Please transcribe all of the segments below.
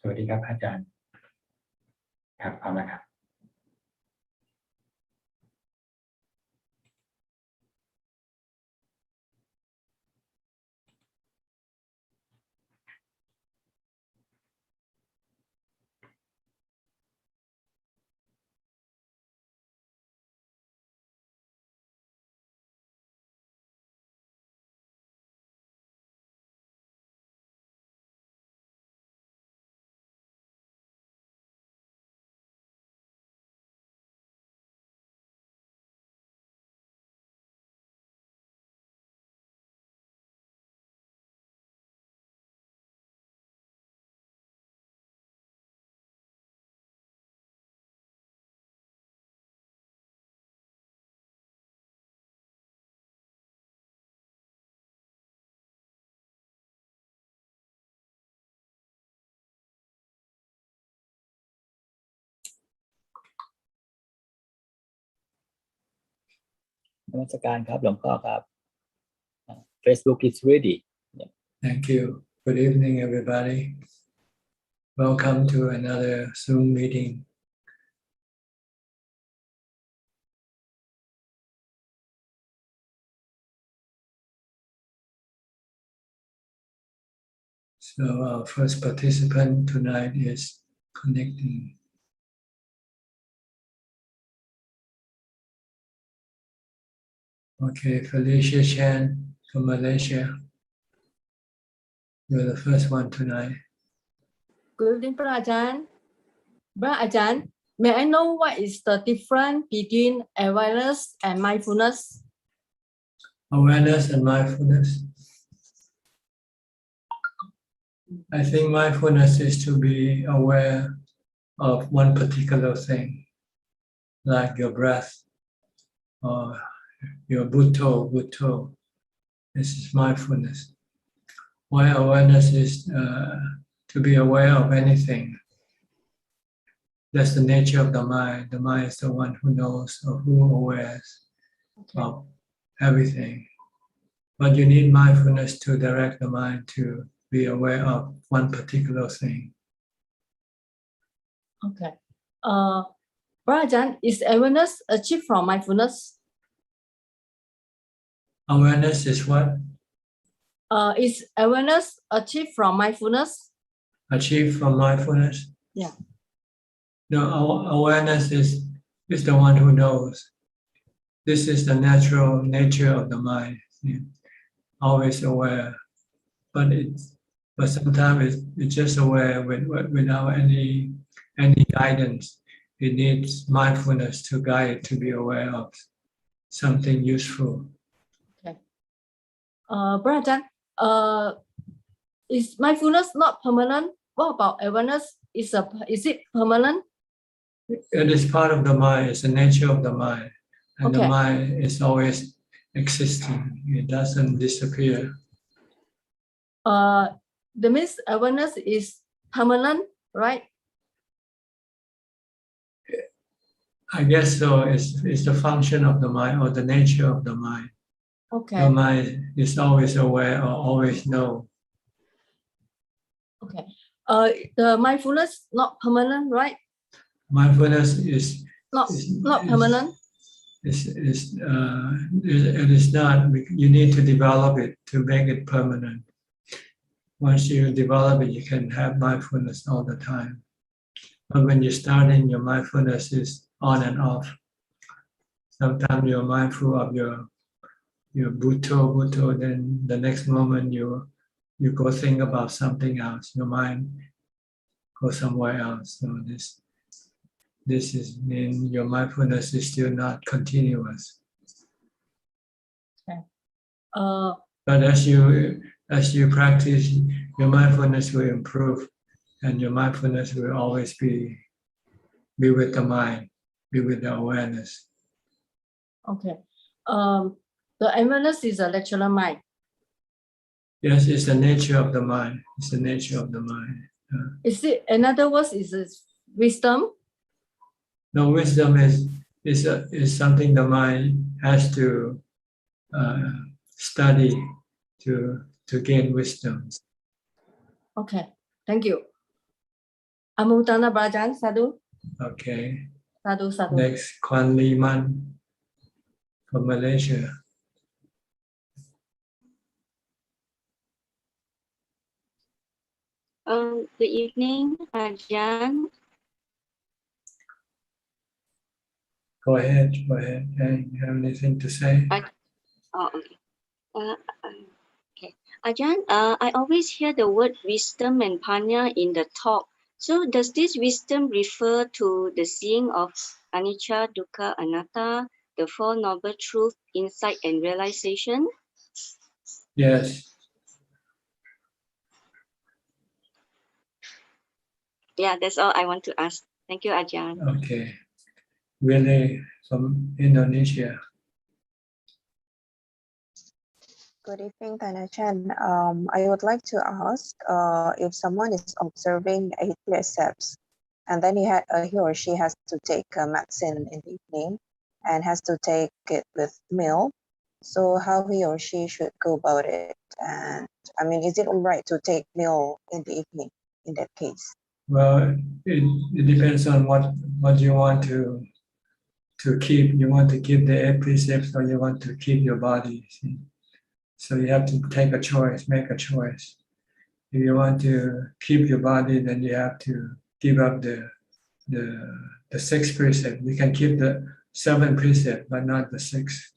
สวัสดีครับอาจารย์ครับพร้อมแล้วครับ นมัสการครับหลวงพ่อครับ Facebook is ready. Thank you. Good evening, everybody. Welcome to another Zoom meeting. So our first participant tonight is connecting. Okay, Felicia Chan from Malaysia. You're the first one tonight. Good evening, Brother Ajahn. May I know what is the difference between awareness and mindfulness? Awareness and mindfulness. I think mindfulness is to be aware of one particular thing, like your breath or your Bhutto. This is mindfulness. While awareness is to be aware of anything. That's the nature of the mind. The mind is the one who knows or who awares of everything. But you need mindfulness to direct the mind to be aware of one particular thing. Okay. Brother Ajahn, is awareness achieved from mindfulness? Awareness is what? Is awareness achieved from mindfulness? Achieved from mindfulness? Yeah. No, awareness is the one who knows. This is the natural nature of the mind. Yeah. Always aware. But sometimes it's just aware without any guidance. It needs mindfulness to guide it to be aware of something useful. Okay. Brother Ajahn, is mindfulness not permanent? What about awareness? Is it permanent? It is part of the mind. It's the nature of the mind. And Okay. the mind is always existing. It doesn't disappear. The means awareness is permanent, right? I guess so. It's the function of the mind or the nature of the mind. Okay. The mind is always aware or always know. Okay. The mindfulness not permanent, right? Mindfulness is Not permanent. It is not. You need to develop it to make it permanent. Once you develop it, you can have mindfulness all the time. But when you're starting, your mindfulness is on and off. Sometimes you're mindful of your Bhutto, then the next moment you go think about something else. Your mind goes somewhere else. So this is mean your mindfulness is still not continuous. Okay. But as you practice, your mindfulness will improve, and your mindfulness will always be with the mind, be with the awareness. Okay. The awareness is a natural mind. Yes, it's the nature of the mind. It's the nature of the mind. Is it? In other words, is it wisdom? No, wisdom is something the mind has to study to gain wisdom. Okay. Thank you. Amutana Brajan, Sadhu. Okay. Sadhu, Sadhu. Next, Kwan Lee Man from Malaysia. Good evening, Ajahn. Go ahead. Hey, you have anything to say? Okay. Okay. Ajahn, I always hear the word wisdom and panya in the talk. So does this wisdom refer to the seeing of anicca, dukkha, anatta, the Four Noble Truths, insight and realization? Yes. Yeah, that's all I want to ask. Thank you, Ajahn. Okay. Willie from Indonesia. Good evening, Thanachan. I would like to ask if someone is observing 8 precepts and then he or she has to take medicine in the evening and has to take it with meal. So how he or she should go about it? And I mean, is it all right to take meal in the evening in that case? Well, it depends on what you want to keep. You want to keep the 8 precepts or you want to keep your body. See? So you have to take a choice, make a choice. If you want to keep your body, then you have to give up the 6 precept. You can keep the 7 precept, but not the 6,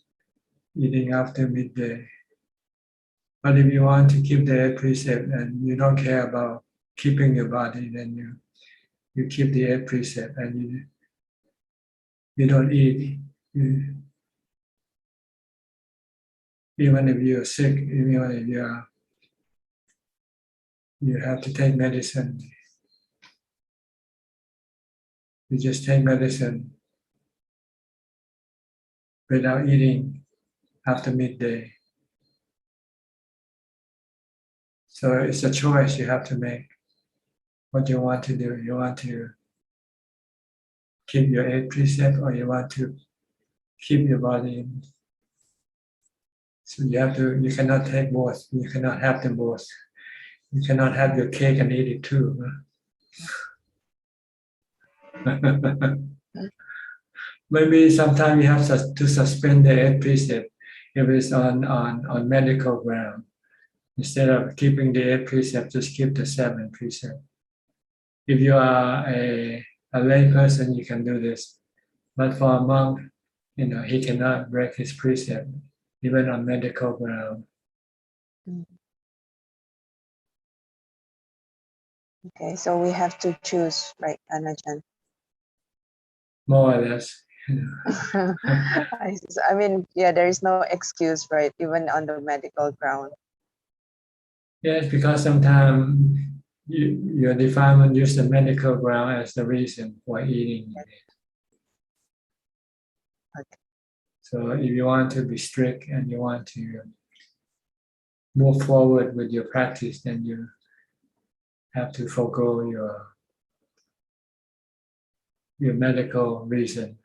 eating after midday. But if you want to keep the 8 precept and you don't care about keeping your body, then you keep the 8 precept and you don't eat. Even if you're sick, even if you have to take medicine, you just take medicine without eating after midday. So it's a choice you have to make. What you want to do? You want to keep your 8 precept or you want to keep your body? So you cannot take both. You cannot have them both. You cannot have your cake and eat it too. Maybe sometimes you have to suspend the 8 precept if it's on medical ground. Instead of keeping the 8 precept, just keep the 7 precept. If you are a lay person, you can do this. But for a monk, he cannot break his precept, even on medical ground. Okay, so we have to choose, right, Thanachan? More or less. I mean, yeah, there is no excuse, right? Even on the medical ground. Yes, because sometimes your defilement use the medical ground as the reason for eating. Okay. So if you want to be strict and you want to move forward with your practice, then you have to forego your medical reason.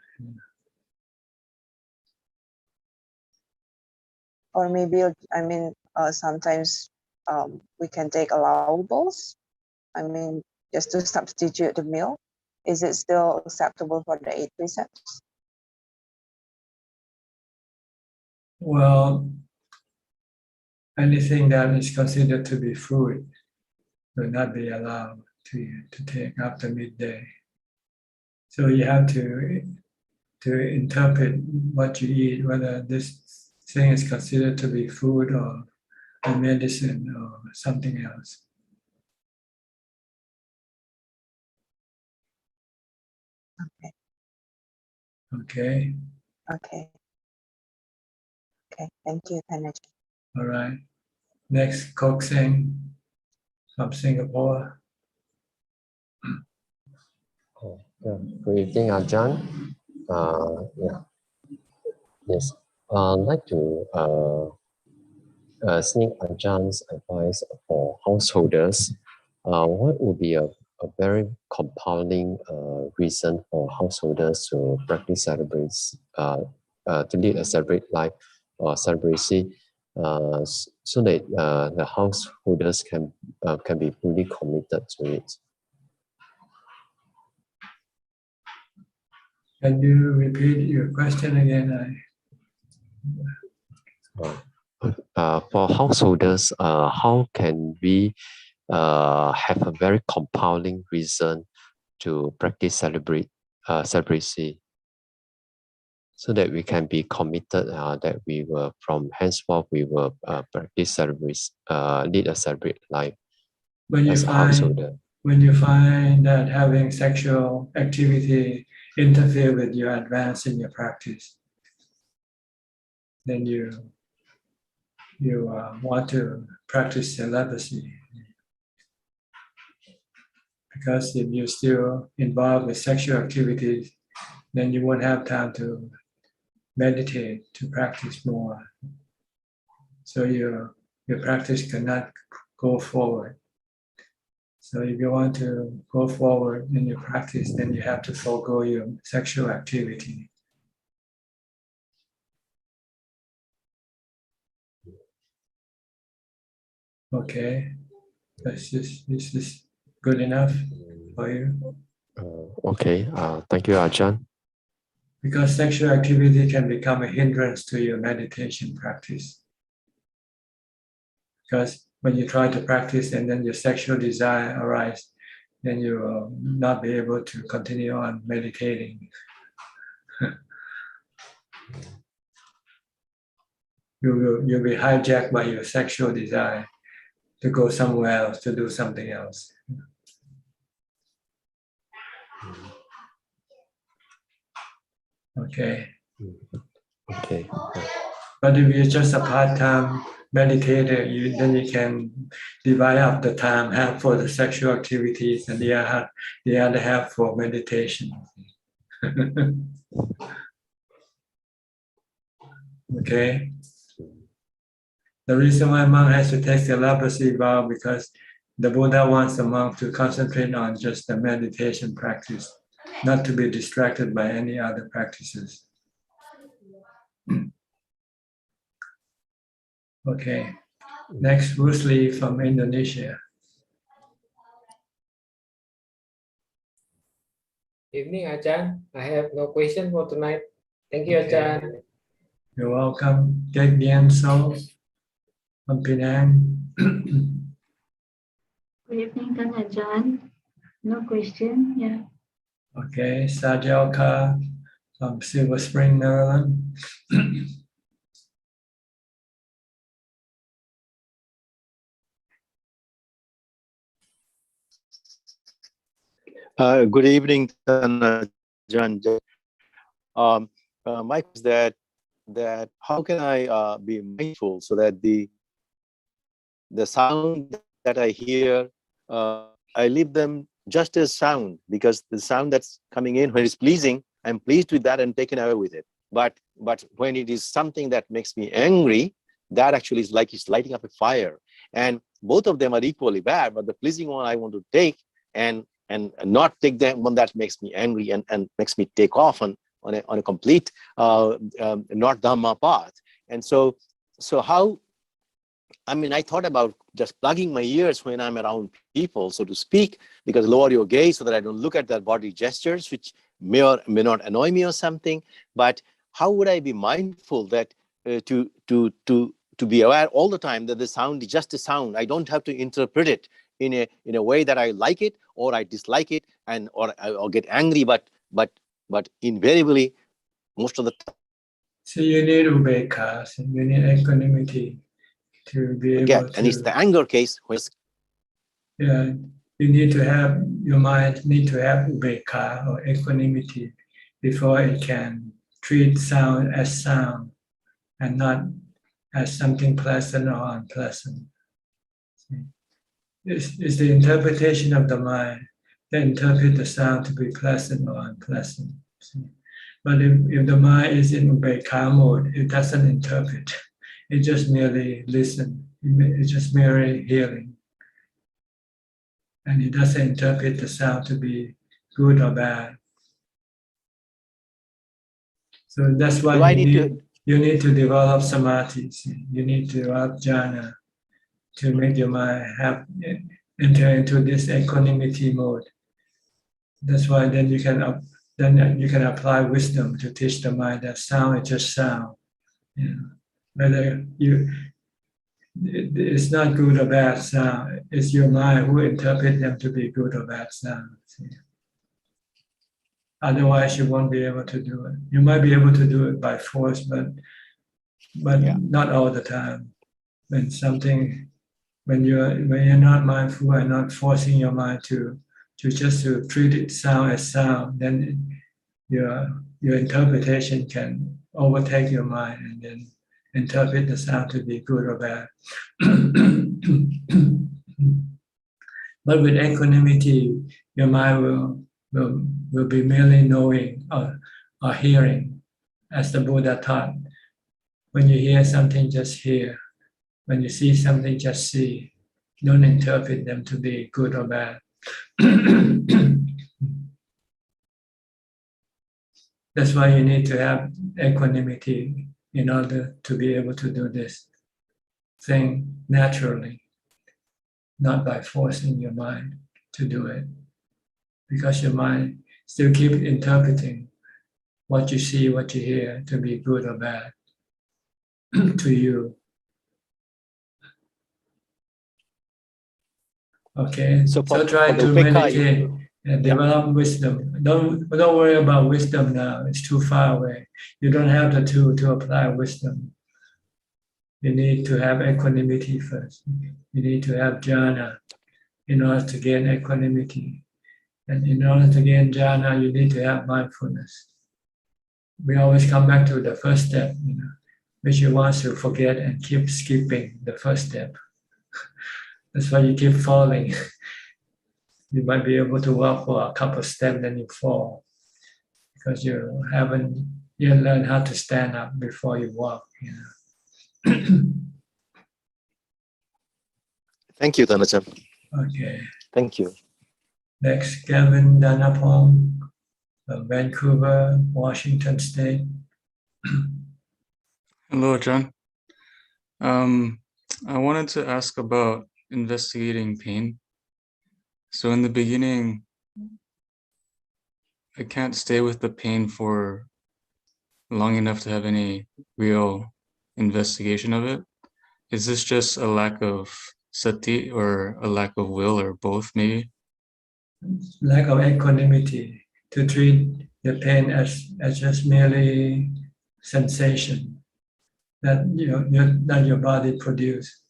Or maybe, I mean, sometimes we can take allowables. I mean, just to substitute the meal. Is it still acceptable for the 8 precepts? Well, anything that is considered to be food will not be allowed to take after midday. So you have to interpret what you eat, whether this thing is considered to be food or a medicine or something else. Okay. Okay. Okay. Okay. Thank you, Thanachan. All right. Next, Kok Seng from Singapore. Oh, yeah. Good evening, Ajahn. Yeah. Yes. I'd like to seek Ajahn's advice for householders. What would be a very compelling reason for householders to practice to lead a celebrate life or celibacy, so that the householders can be fully committed to it? Can you repeat your question again? For householders, how can we have a very compelling reason to practice celibacy, so that we can be committed that we will from henceforth we will practice celibacy, lead a celibate life as a householder. When you find that having sexual activity interfere with your advance in your practice, then you want to practice celibacy. Because if you're still involved with sexual activities, then you won't have time to meditate, to practice more. So your practice cannot go forward. So if you want to go forward in your practice, then you have to forego your sexual activity. Okay, this is good enough for you? Okay, thank you, Ajahn. Because sexual activity can become a hindrance to your meditation practice. Because when you try to practice and then your sexual desire arises, then you will not be able to continue on meditating. You'll be hijacked by your sexual desire to go somewhere else, to do something else. Okay. Okay. But if you're just a part-time meditator, then you can divide up the time, half for the sexual activities and the other half for meditation. Okay. The reason why a monk has to take celibacy vow because the Buddha wants the monk to concentrate on just the meditation practice, not to be distracted by any other practices. Okay. Next, Rusli from Indonesia. Evening, Ajahn. I have no question for tonight. Thank you, Ajahn. You're welcome. Get Bien So from Penang. Good evening, Ajahn. No question, yeah. Okay, Sajalka from Silver Spring, Maryland. Good evening, Ajahn. My question is that how can I be mindful so that the sound that I hear, I leave them just as sound, because the sound that's coming in, when it's pleasing, I'm pleased with that and taken away with it. But when it is something that makes me angry, that actually is like it's lighting up a fire. And both of them are equally bad, but the pleasing one I want to take and not take them one that makes me angry and makes me take off on a complete not Dhamma path. And so how, I mean, I thought about just plugging my ears when I'm around people, so to speak, because lower your gaze so that I don't look at their body gestures, which may or may not annoy me or something. But how would I be mindful that to be aware all the time that the sound is just a sound? I don't have to interpret it in a way that I like it or I dislike it or get angry, but invariably most of the time. So you need ubekkha, so you need equanimity to be able to. And it's the anger case. Yeah, you need to have, your mind need to have ubekkha or equanimity before it can treat sound as sound and not as something pleasant or unpleasant. It's the interpretation of the mind that interpret the sound to be pleasant or unpleasant. But if the mind is in ubekkha mode, it doesn't interpret. It just merely listens. It's just merely hearing. And it doesn't interpret the sound to be good or bad. So that's why you need to develop samadhi. You need to develop jhana to make your mind enter into this equanimity mode. That's why then you can then you can apply wisdom to teach the mind that sound is just sound. Whether it's not good or bad sound, it's your mind who interprets them to be good or bad sound. Otherwise, you won't be able to do it. You might be able to do it by force, but not all the time. When you're not mindful and not forcing your mind to treat it sound as sound, then your interpretation can overtake your mind and then interpret the sound to be good or bad. But with equanimity, your mind will be merely knowing or hearing, as the Buddha taught. When you hear something, just hear. When you see something, just see. Don't interpret them to be good or bad. That's why you need to have equanimity in order to be able to do this thing naturally, not by forcing your mind to do it. Because your mind still keeps interpreting what you see, what you hear to be good or bad to you. Okay, so try to meditate and develop wisdom. Don't worry about wisdom now, it's too far away. You don't have the tool to apply wisdom. You need to have equanimity first. You need to have jhana in order to gain equanimity. And in order to gain jhana, you need to have mindfulness. We always come back to the first step, which you want to forget and keep skipping the first step. That's why you keep falling. You might be able to walk for a couple of steps, then you fall. Because you haven't yet learned how to stand up before you walk. Thank you, Dhanachan. Okay. Thank you. Next, Gavin Danapong from Vancouver, Washington State. Hello, John. I wanted to ask about investigating pain. So in the beginning, I can't stay with the pain for long enough to have any real investigation of it. Is this just a lack of sati or a lack of will or both maybe? Lack of equanimity to treat the pain as just merely sensation that that your body produces.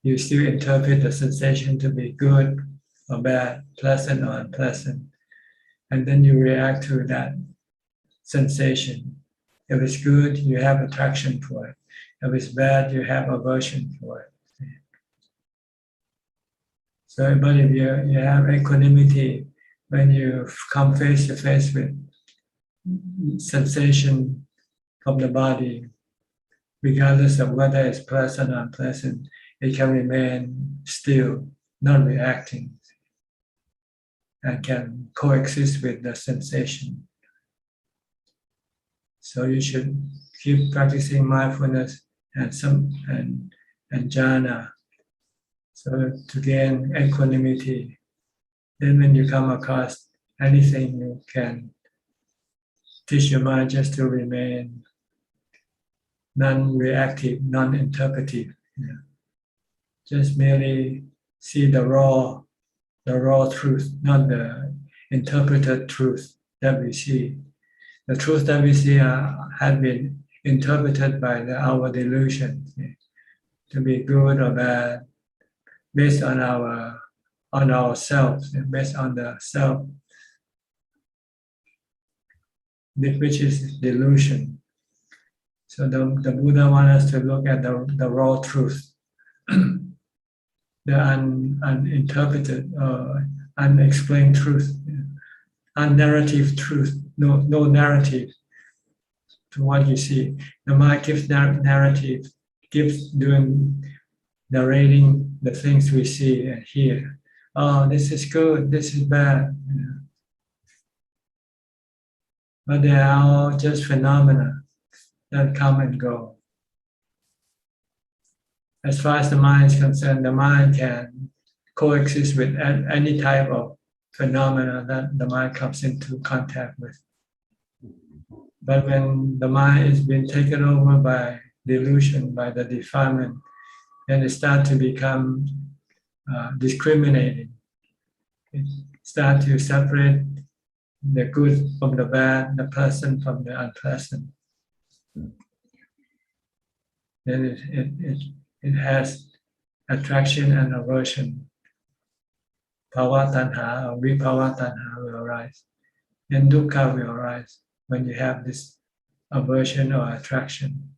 You still interpret the sensation to be good or bad, pleasant or unpleasant, and then you react to that sensation. If it's good, you have attraction for it. If it's bad, you have aversion for it. So, but if you have equanimity, when you come face to face with sensation of the body, regardless of whether it's pleasant or unpleasant, it can remain still, not reacting, and can coexist with the sensation. So you should keep practicing mindfulness and jhana, so to gain equanimity. Then when you come across anything, you can teach your mind just to remain non-reactive, non-interpretive. Just merely see the raw truth, not the interpreted truth that we see. The truth that we see has been interpreted by our delusion to be good or bad, based on ourselves, based on the self, which is delusion. So the Buddha wants us to look at the raw truth, the uninterpreted, unexplained truth, unnarrative truth, no narrative to what you see. The mind gives narrative, narrating the things we see and hear. Oh, this is good, this is bad. But they are all just phenomena that come and go. As far as the mind is concerned, the mind can coexist with any type of phenomena that the mind comes into contact with. But when the mind is being taken over by delusion, by the defilement, then it starts to become discriminating. It starts to separate the good from the bad, the pleasant from the unpleasant. Then it has attraction and aversion. Bhava tanha or vibhava tanha will arise. And dukkha will arise when you have this aversion or attraction.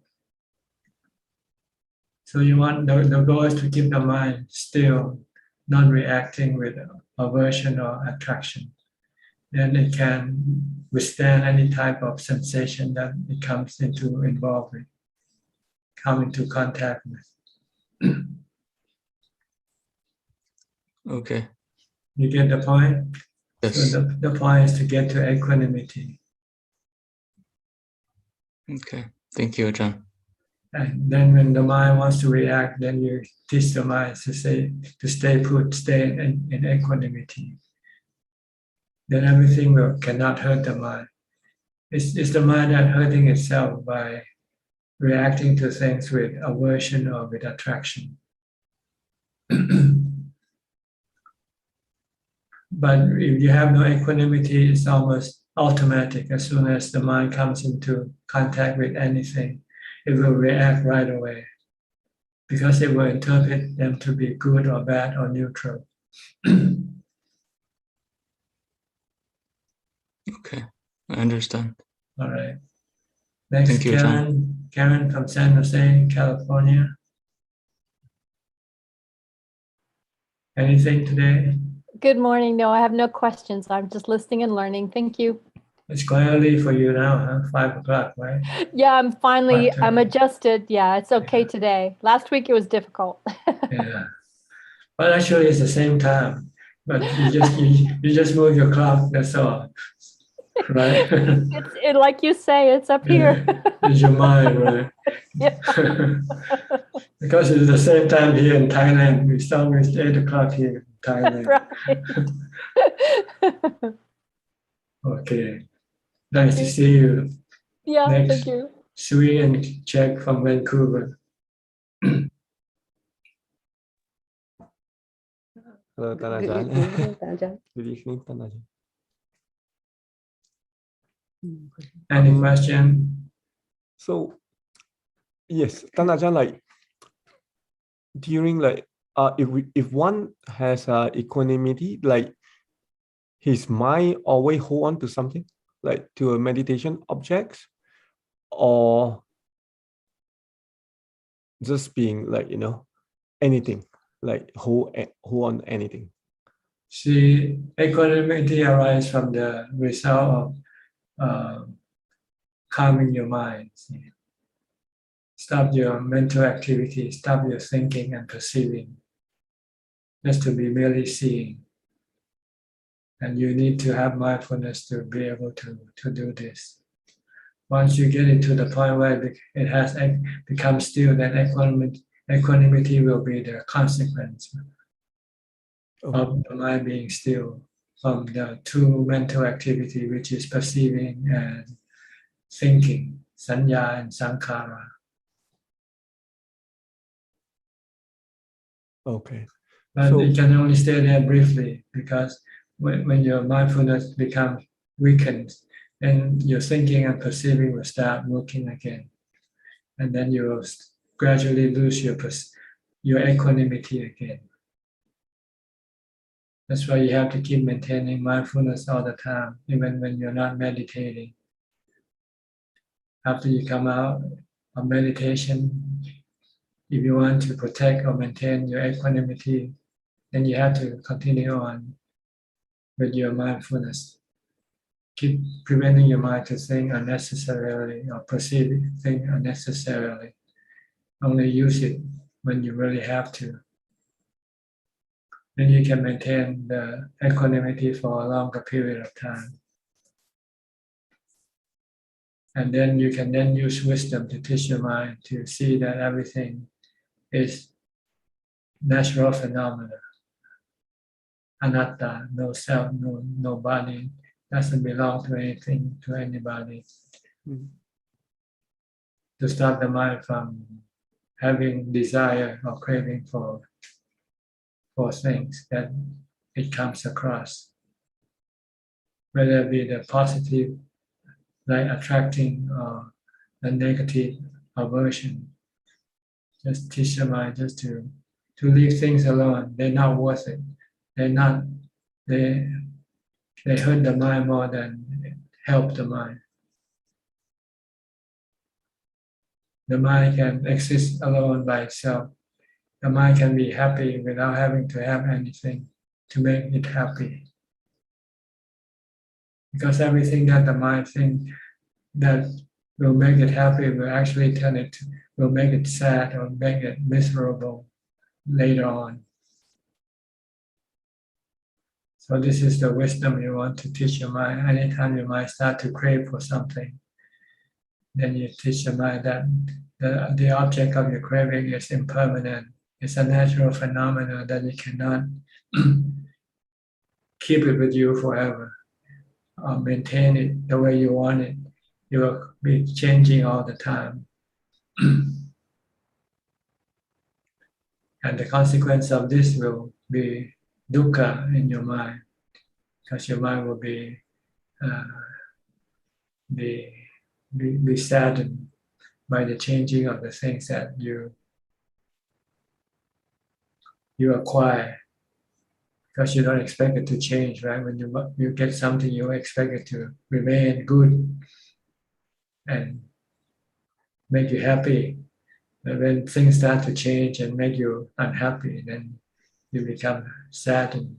So you want the goal is to keep the mind still, not reacting with aversion or attraction. Then it can withstand any type of sensation that it comes into involved with, come into contact with. Okay. You get the point? Yes. So the point is to get to equanimity. Okay. Thank you, Ajahn. And then when the mind wants to react, then you teach the mind to stay put, stay in equanimity. Then everything cannot hurt the mind. It's the mind that hurting itself by reacting to things with aversion or with attraction. But if you have no equanimity, it's almost automatic. As soon as the mind comes into contact with anything, it will react right away because it will interpret them to be good or bad or neutral. Okay, I understand. All right. Next, Thank you, Karen. Karen from San Jose, California. Anything today? Good morning. No, I have no questions. I'm just listening and learning. Thank you. It's quite early for you now, huh? 5 o'clock, right? Yeah, I'm What, adjusted. Yeah, it's okay today. Last week it was difficult. Yeah. Well, actually, it's the same time, but you just move your clock. That's all, right? Like you say, it's up here. It's your mind, right? Yeah. Because it's the same time here in Thailand. We start with 8 o'clock here in Thailand. Right. Okay. Nice to see you. Yeah, Next, thank you. Sui and Jack from Vancouver. Hello, Good Tanajan. evening, Tanajan. Good evening, Tanajan. Any question? So, yes, Tanajan, like during if one has equanimity, like his mind always hold on to something, like to a meditation objects, or just being like anything, like hold on anything. See, equanimity arises from the result of calming your mind. Stop your mental activity, stop your thinking and perceiving, just to be merely seeing. And you need to have mindfulness to be able to do this. Once you get into the point where it has become still, then equanimity will be the consequence of the mind being still from the two mental activity, which is perceiving and thinking, sanya and sankhara. Okay. But it can only stay there briefly because when your mindfulness becomes weakened, then your thinking and perceiving will start working again. And then you will gradually lose your equanimity again. That's why you have to keep maintaining mindfulness all the time, even when you're not meditating. After you come out of meditation, if you want to protect or maintain your equanimity, then you have to continue on with your mindfulness. Keep preventing your mind to think unnecessarily or perceive things unnecessarily. Only use it when you really have to. Then you can maintain the equanimity for a longer period of time. And then you can then use wisdom to teach your mind to see that everything is natural phenomena. anatta, no self, no body, doesn't belong to anything, to anybody. To stop the mind from having desire or craving for things that it comes across, whether it be the positive, like attracting, or the negative aversion. Just teach the mind just to leave things alone. They're not worth it. They're not. They hurt the mind more than help the mind. The mind can exist alone by itself. The mind can be happy without having to have anything to make it happy. Because everything that the mind thinks that will make it happy will actually will make it sad or make it miserable later on. So this is the wisdom you want to teach your mind. Anytime your mind starts to crave for something, then you teach your mind that the object of your craving is impermanent. It's a natural phenomenon that you cannot keep it with you forever or maintain it the way you want it. You will be changing all the time. And the consequence of this will be dukkha in your mind, because your mind will be saddened by the changing of the things that you acquire, because you don't expect it to change, right? When you get something, you expect it to remain good and make you happy. But when things start to change and make you unhappy, then you become saddened.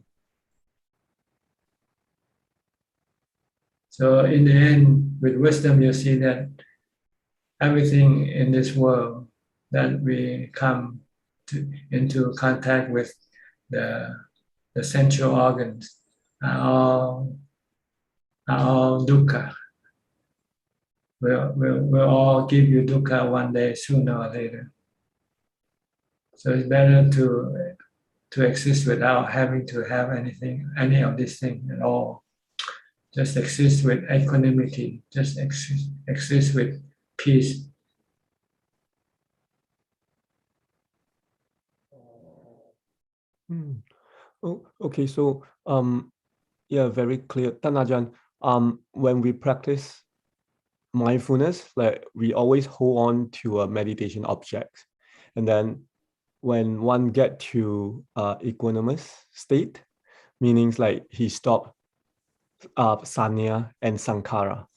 So in the end, with wisdom, you see that everything in this world that we come into contact with, the sensual organs, are all dukkha. Will all give you dukkha one day, sooner or later. So it's better to exist without having to have any of these things at all. Just exist with equanimity. Just exist with peace. Oh, okay, so yeah, very clear. Tanajan, when we practice mindfulness, like we always hold on to a meditation object, and then when one get to equanimous state, meaning like he stopped sanya and sankhara.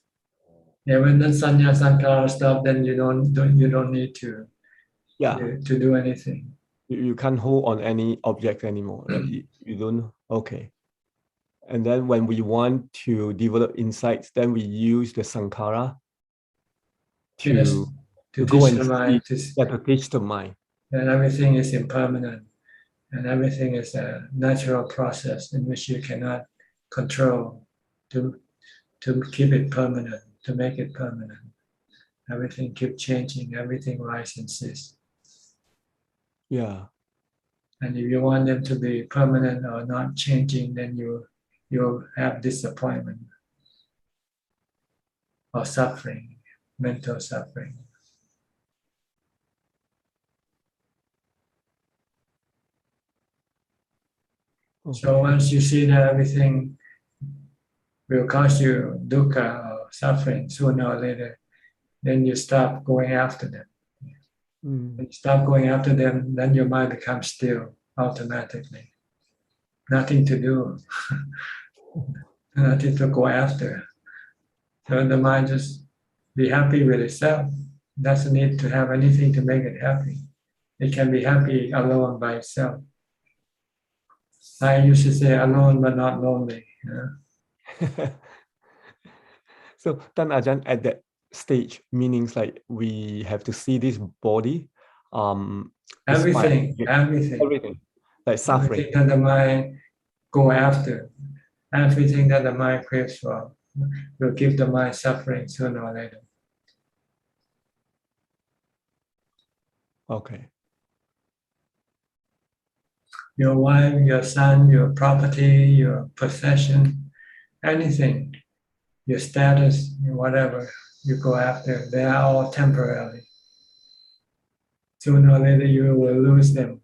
Yeah, when the sanya sankhara stop, then you don't need to do anything. You can't hold on any object anymore. Right? You don't. Okay. And then when we want to develop insights, then we use the sankhara to go and to teach the mind. And everything is impermanent, and everything is a natural process in which you cannot control to keep it permanent, to make it permanent. Everything keeps changing, everything rises and ceases. Yeah. And if you want them to be permanent or not changing, then you'll have disappointment or suffering, mental suffering. Okay. So once you see that everything will cause you dukkha or suffering sooner or later, then you stop going after them. When you stop going after them, then your mind becomes still automatically. Nothing to do, nothing to go after. So the mind just be happy with itself. Doesn't need to have anything to make it happy. It can be happy alone by itself. I used to say alone but not lonely. So then Ajahn, at that stage, meanings like we have to see this body, everything, like suffering. Everything that the mind go after, everything that the mind craves for, will give the mind suffering sooner or later. Okay. your wife, your son, your property, your possession, anything, your status, whatever you go after, they are all temporary. Sooner or later you will lose them.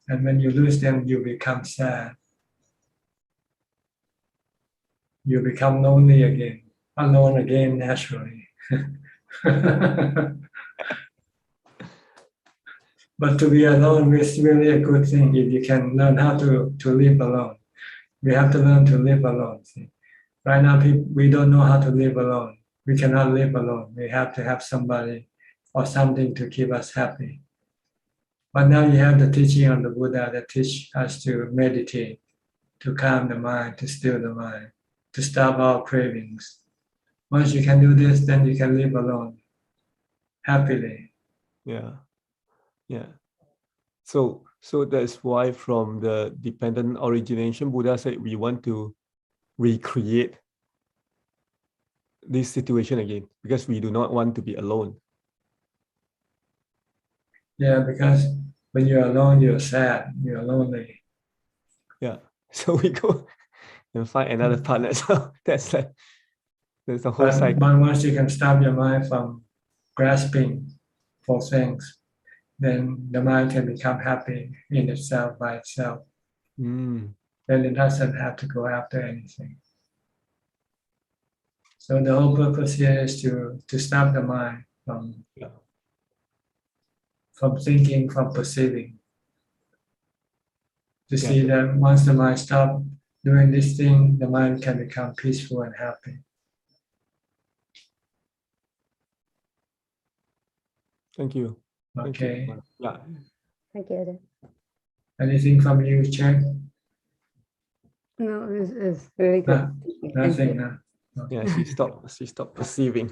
And when you lose them, you become sad. You become lonely again, alone again naturally. But to be alone is really a good thing if you can learn how to live alone. We have to learn to live alone. See? Right now, we don't know how to live alone. We cannot live alone. We have to have somebody or something to keep us happy. But now you have the teaching of the Buddha that teach us to meditate, to calm the mind, to still the mind, to stop our cravings. Once you can do this, then you can live alone, happily. Yeah. Yeah. So that's why from the dependent origination, Buddha said we want to recreate this situation again because we do not want to be alone. Yeah, because when you're alone, you're sad, you're lonely. Yeah. So we go and find another partner. So that's the whole cycle. But once you can stop your mind from grasping for things, then the mind can become happy in itself, by itself. Mm. Then it doesn't have to go after anything. So the whole purpose here is to stop the mind from thinking, from perceiving. To see that once the mind stops doing this thing, the mind can become peaceful and happy. Thank you. Okay. Thank you. Yeah. Thank you. Anything from you, Chen? No, it's very good. Nothing. No. Yeah, she stopped perceiving.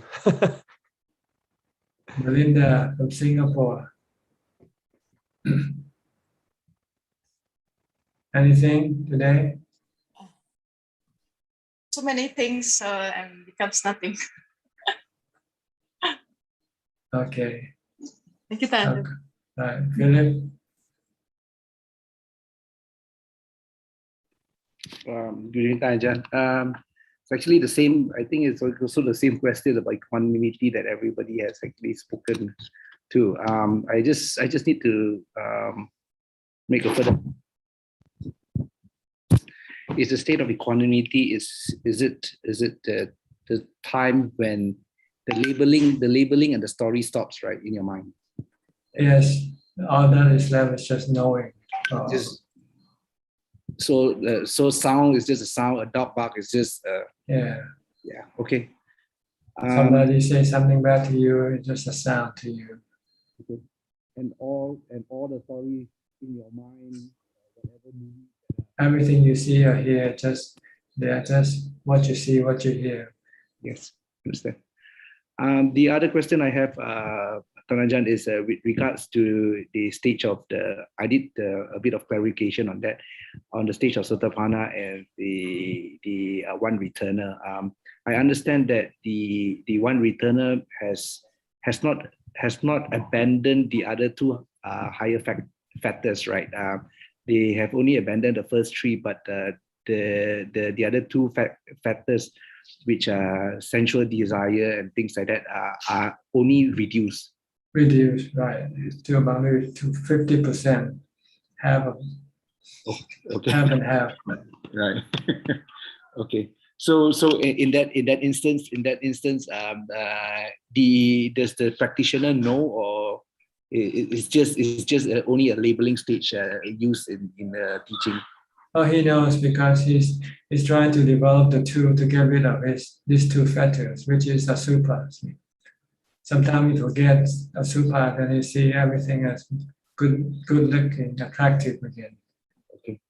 Melinda from Singapore. Anything today? So many things and becomes nothing. Okay. Thank you, Tan. Right, Philip. Good evening, Ajahn. It's actually the same. I think it's also the same question about equanimity that everybody has actually spoken to. I just need to make a further. Is the state of equanimity is it the time when the labeling and the story stops, right, in your mind? Yes, all that is left is just knowing. So sound is just a sound. A dog bark is just yeah. Okay. Somebody say something bad to you, it's just a sound to you. Okay. And all the stories in your mind, whatever movie. Everything you see or hear, they are just what you see, what you hear. Yes, understand. The other question I have, Tanajan, is with regards to the stage of I did a bit of clarification on that, on the stage of Sotapanna and the one returner. I understand that the one returner has not abandoned the other two higher factors, right? They have only abandoned the first three, but the other two factors, which are sensual desire and things like that, are only reduced. Reduced, right? To about maybe to 50%. Have Okay. Have and have. Right. Okay. So in that instance, does the practitioner know, or it's just only a labeling stage used in the teaching? Oh, he knows because he's trying to develop the two to get rid of these two factors, which is asubha. Sometimes he forgets asubha, then he see everything as good looking, attractive again. Okay.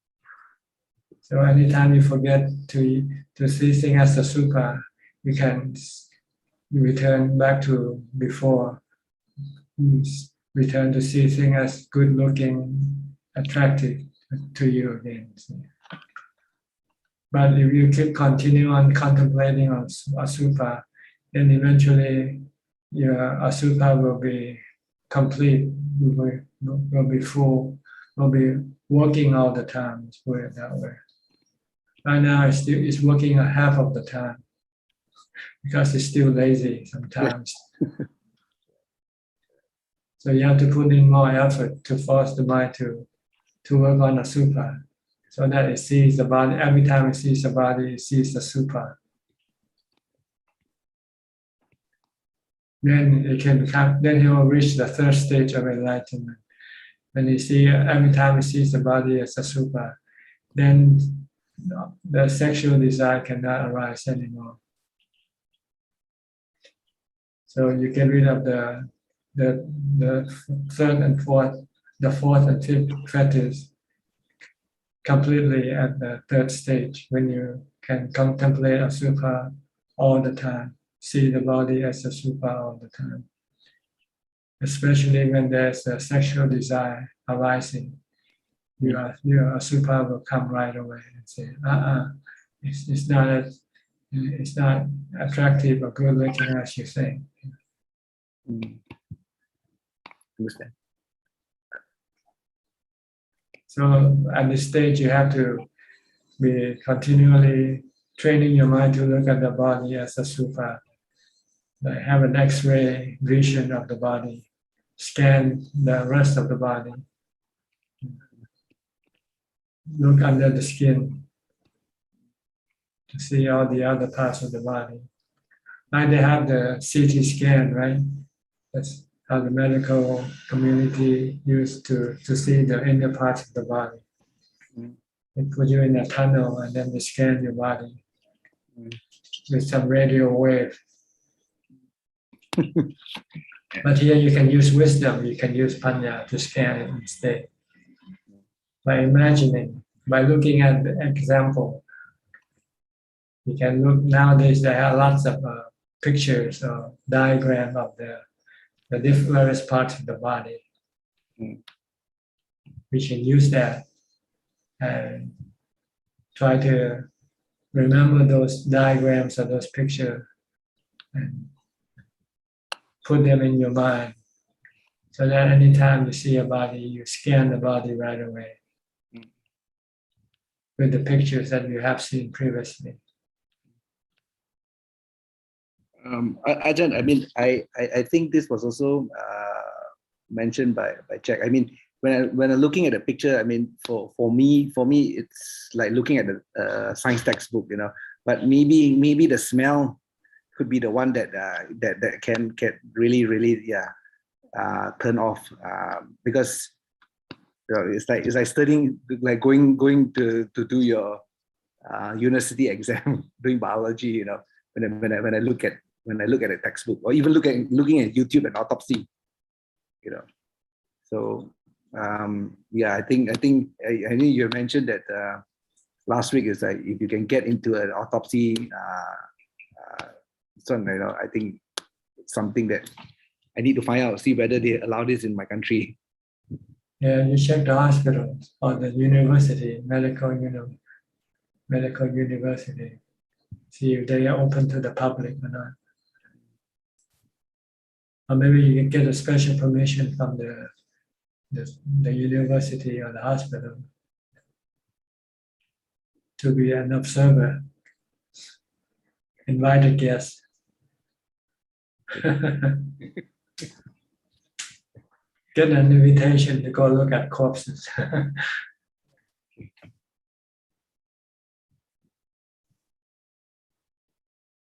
So anytime you forget to see things as asubha, you can return back to before. Return to see things as good looking, attractive to you again. But if you keep continue on contemplating on asubha, then eventually your asubha will be complete, will be full, will be working all the time. Let's put it that way. Right now, it's working a half of the time because it's still lazy sometimes. So you have to put in more effort to force the mind to work on the supa, so that it sees the body. Every time it sees the body, it sees the supa. Then it can become. Then he will reach the third stage of enlightenment. When he see every time he sees the body as a supa, then the sexual desire cannot arise anymore. So you get rid of the third and fourth, the fourth and fifth fetishes completely at the third stage, when you can contemplate a supa all the time, see the body as a supa all the time. Especially when there's a sexual desire arising, your supa will come right away and say, it's not attractive or good looking as you think. Understand. So at this stage, you have to be continually training your mind to look at the body as a supa. Like have an X-ray vision of the body, scan the rest of the body, look under the skin to see all the other parts of the body. Like they have the CT scan, right? That's how the medical community used to see the inner parts of the body. They put you in a tunnel and then they scan your body with some radio wave. But here you can use wisdom, you can use panya to scan it instead. By imagining, by looking at the example. You can look, nowadays there are lots of pictures or diagram of the various parts of the body. We can use that and try to remember those diagrams or those pictures and put them in your mind, so that anytime you see a body, you scan the body right away with the pictures that you have seen previously. Ajahn, I mean, I think this was also mentioned by Jack. I mean, when I'm looking at a picture, I mean, for me, it's like looking at a science textbook, you know. But maybe the smell could be the one that can really turn off, because you know, it's like studying, like going to do your university exam, doing biology, you know. When I look at a textbook, or even looking at YouTube and autopsy, you know. So I think you mentioned that last week is like, if you can get into an autopsy, you know, I think it's something that I need to find out, see whether they allow this in my country. Yeah, you check the hospitals or the university, medical university, see if they are open to the public or not. Or maybe you can get a special permission from the university or the hospital to be an observer, invited guest. Get an invitation to go look at corpses.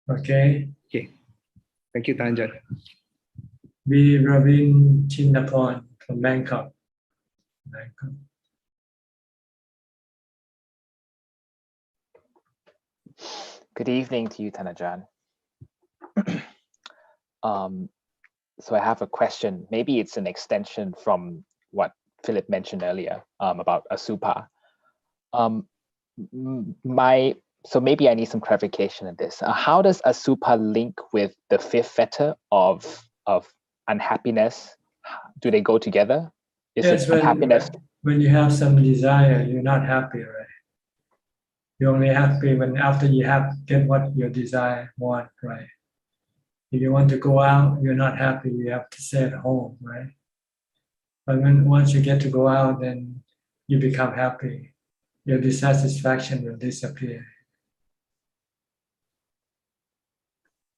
Okay. Thank you, Tanjan. B. Ravin Chinnapon from Bangkok. Good evening to you, Thanajan. So I have a question. Maybe it's an extension from what Philip mentioned earlier about Asupa. So maybe I need some clarification on this. How does Asupa link with the fifth fetter of unhappiness? Do they go together? Yes, when you have some desire, you're not happy, right? You're only happy when after you get what your desire want, right? If you want to go out, you're not happy, you have to stay at home, right? But once you get to go out, then you become happy. Your dissatisfaction will disappear.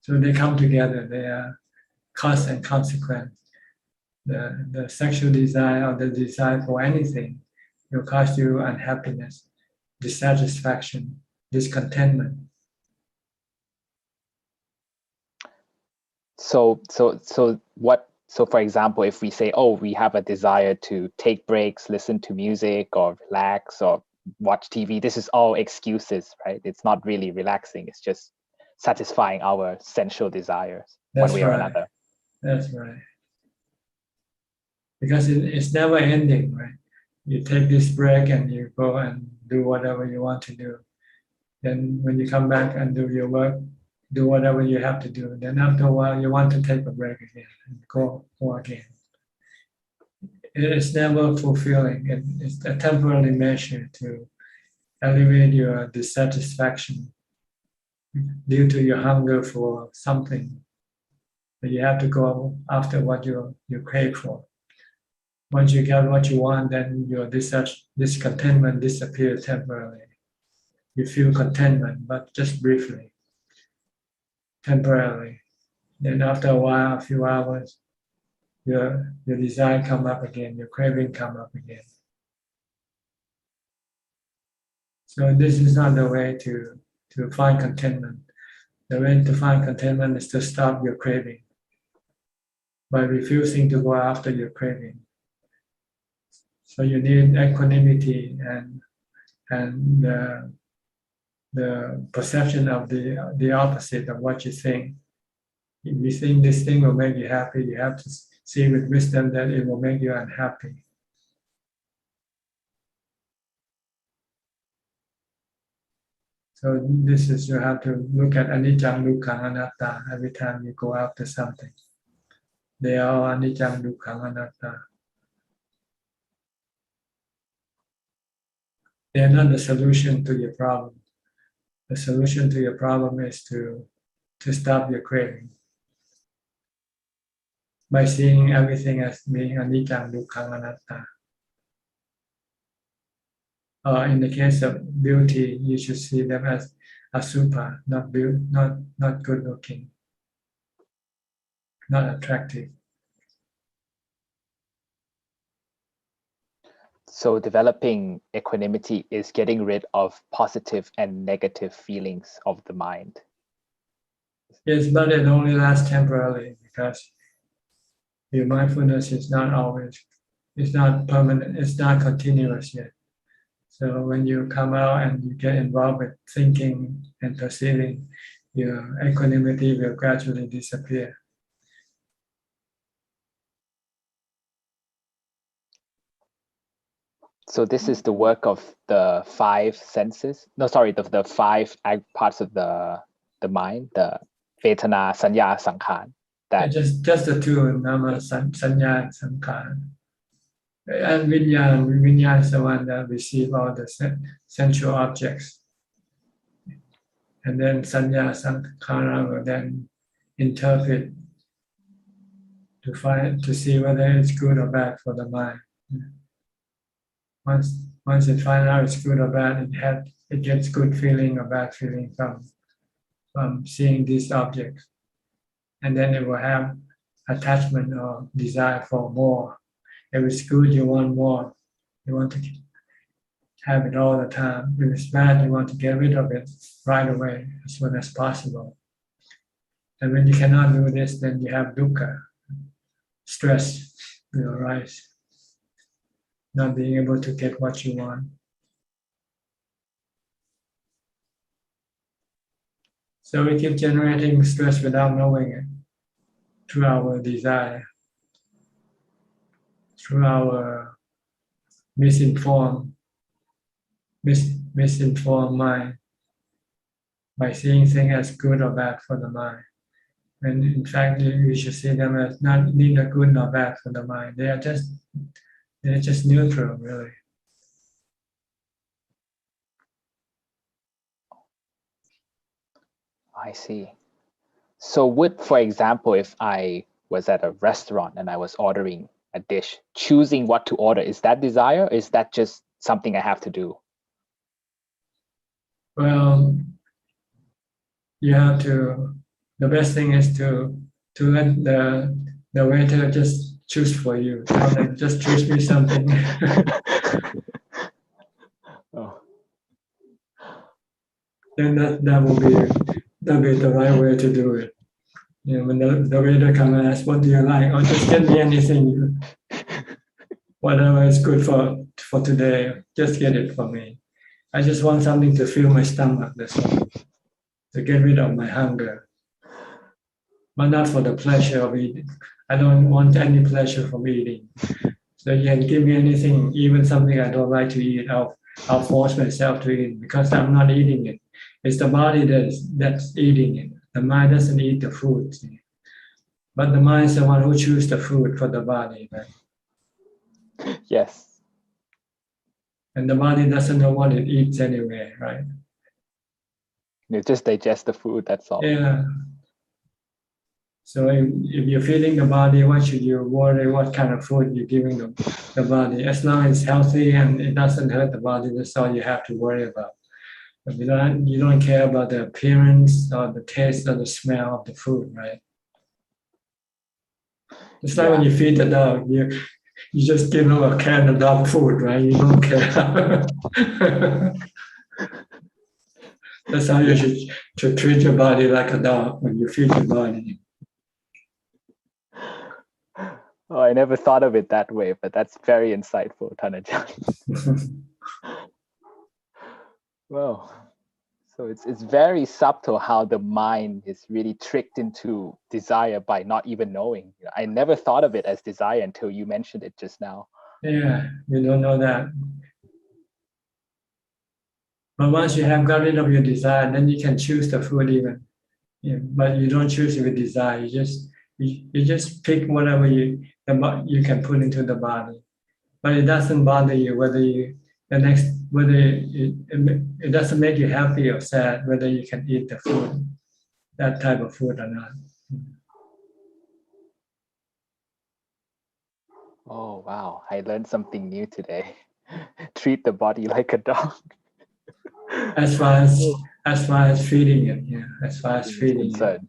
So they come together, they are cause and consequence. The sexual desire or the desire for anything will cause you unhappiness, dissatisfaction, discontentment. So for example, if we say, oh, we have a desire to take breaks, listen to music, or relax, or watch TV, this is all excuses, right? It's not really relaxing. It's just satisfying our sensual desires one way or another. That's right. Because it's never ending, right? You take this break and you go and do whatever you want to do. Then when you come back and do your work, do whatever you have to do. Then after a while, you want to take a break again and go again. It's never fulfilling. It's a temporary measure to alleviate your dissatisfaction due to your hunger for something. But you have to go after what you crave for. Once you get what you want, then your discontentment disappears temporarily. You feel contentment, but just briefly, temporarily. Then after a while, a few hours, your desire come up again, your craving come up again. So this is not the way to find contentment. The way to find contentment is to stop your craving by refusing to go after your craving. So you need equanimity and the perception of the opposite of what you think. If you think this thing will make you happy, you have to see with wisdom that it will make you unhappy. So this is, you have to look at anicca, dukkha, anatta every time you go after something. They are all anicca, dukkha, anatta. They are not the solution to your problem. The solution to your problem is to stop your craving by seeing everything as being anicca, dukkha, anatta. In the case of beauty, you should see them as asubha, not good looking, not attractive. So developing equanimity is getting rid of positive and negative feelings of the mind. Yes, but it only lasts temporarily because your mindfulness is not always, it's not permanent, it's not continuous yet. So when you come out and you get involved with thinking and perceiving, your equanimity will gradually disappear. So this is the work of the five senses. No, sorry, the five parts of the mind, the Vedana, Sanya, Sankhara. That just the two, nama, sanya, and sankhara. And vinyan is the one that receives all the sensual objects. And then sanya, sankhara will then interpret to see whether it's good or bad for the mind. Once it finds out it's good or bad, it gets good feeling or bad feeling from seeing these objects. And then it will have attachment or desire for more. If it's good, you want more. You want to have it all the time. If it's bad, you want to get rid of it right away, as soon as possible. And when you cannot do this, then you have dukkha, stress will arise, not being able to get what you want. So we keep generating stress without knowing it through our desire, through our misinformed mind, by seeing things as good or bad for the mind. And in fact, you should see them as neither good nor bad for the mind. They're just neutral, really. I see. So for example, if I was at a restaurant and I was ordering a dish, choosing what to order, is that desire? Or is that just something I have to do? Well, you have to. The best thing is to let the waiter just choose for you. Tell them, just choose me something. Oh. Then that will be the right way to do it. You know, when the waiter comes and asks, "What do you like?" Or just get me anything, whatever is good for today. Just get it for me. I just want something to fill my stomach. That's all. To get rid of my hunger, but not for the pleasure of eating. I don't want any pleasure from eating. So you can give me anything, even something I don't like to eat. I'll force myself to eat because I'm not eating it. It's the body that's eating it. The mind doesn't eat the food, but the mind is the one who chooses the food for the body, right? Yes. And the body doesn't know what it eats anyway, right? You just digest the food, that's all. Yeah. So if you're feeding the body, why should you worry what kind of food you're giving the body? As long as it's healthy and it doesn't hurt the body, that's all you have to worry about. But you don't care about the appearance or the taste or the smell of the food, right? It's like when you feed the dog, you just give them a can of dog food, right? You don't care. That's how you should treat your body like a dog when you feed your body. Oh, I never thought of it that way, but that's very insightful, Thanajan. Wow. So it's very subtle how the mind is really tricked into desire by not even knowing. I never thought of it as desire until you mentioned it just now. Yeah, you don't know that. But once you have got rid of your desire, then you can choose the food even. Yeah, but you don't choose it with desire. You just pick whatever you can put into the body. But it doesn't bother you whether it doesn't make you happy or sad whether you can eat the food, that type of food or not. Oh, wow. I learned something new today. Treat the body like a dog. As far as feeding it, yeah. As far as feeding it.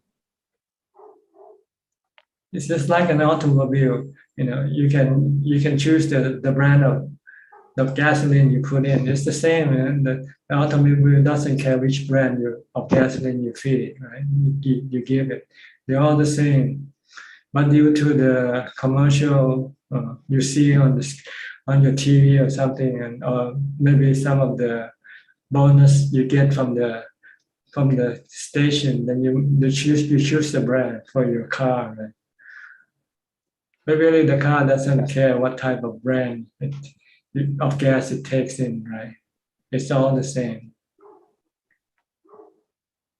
It's just like an automobile. You know, you can choose the brand of gasoline you put in. It's the same. And the automobile doesn't care which brand of gasoline you feed it, right? You give it. They're all the same. But due to the commercial you see on your TV or something, and or maybe some of the bonus you get from the station, then you choose the brand for your car, right? But really, the car doesn't care what type of brand of gas it takes in, right? It's all the same.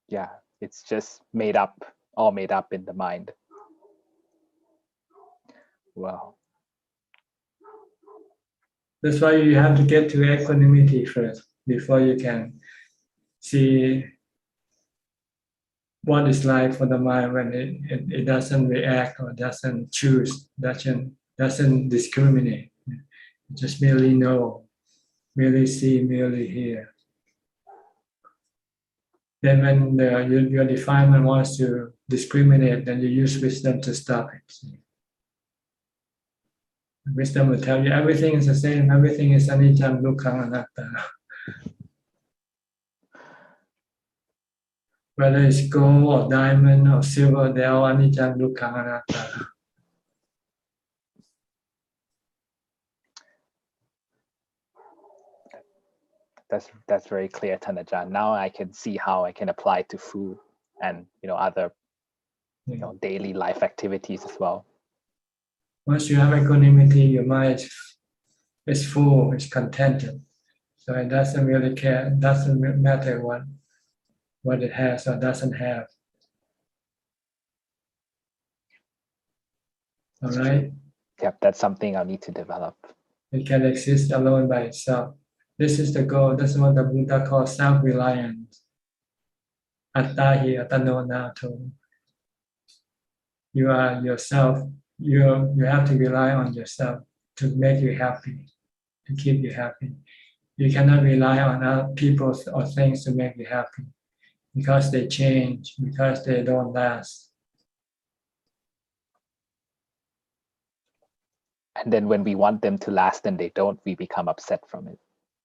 Yeah, it's just all made up in the mind. Wow. That's why you have to get to equanimity first before you can see what it's like for the mind when it doesn't react or doesn't choose, doesn't discriminate. It just merely know, merely see, merely hear. Then when your defilement wants to discriminate, then you use wisdom to stop it. Wisdom will tell you everything is the same, everything is anicca, dukkha, anatta. Whether it's gold or diamond or silver, they're all anicca, dukkha, anatta. That's very clear, Thanajan. Now I can see how I can apply it to food and other daily life activities as well. Once you have equanimity, your mind is full, is contented. So it doesn't really care, it doesn't matter what it has or doesn't have. All right? Yep, that's something I'll need to develop. It can exist alone by itself. This is the goal. This is what the Buddha calls self-reliance. Attahi atano nato. You are yourself. You have to rely on yourself to make you happy, to keep you happy. You cannot rely on other people or things to make you happy, because they change, because they don't last. And then when we want them to last and they don't, we become upset from it.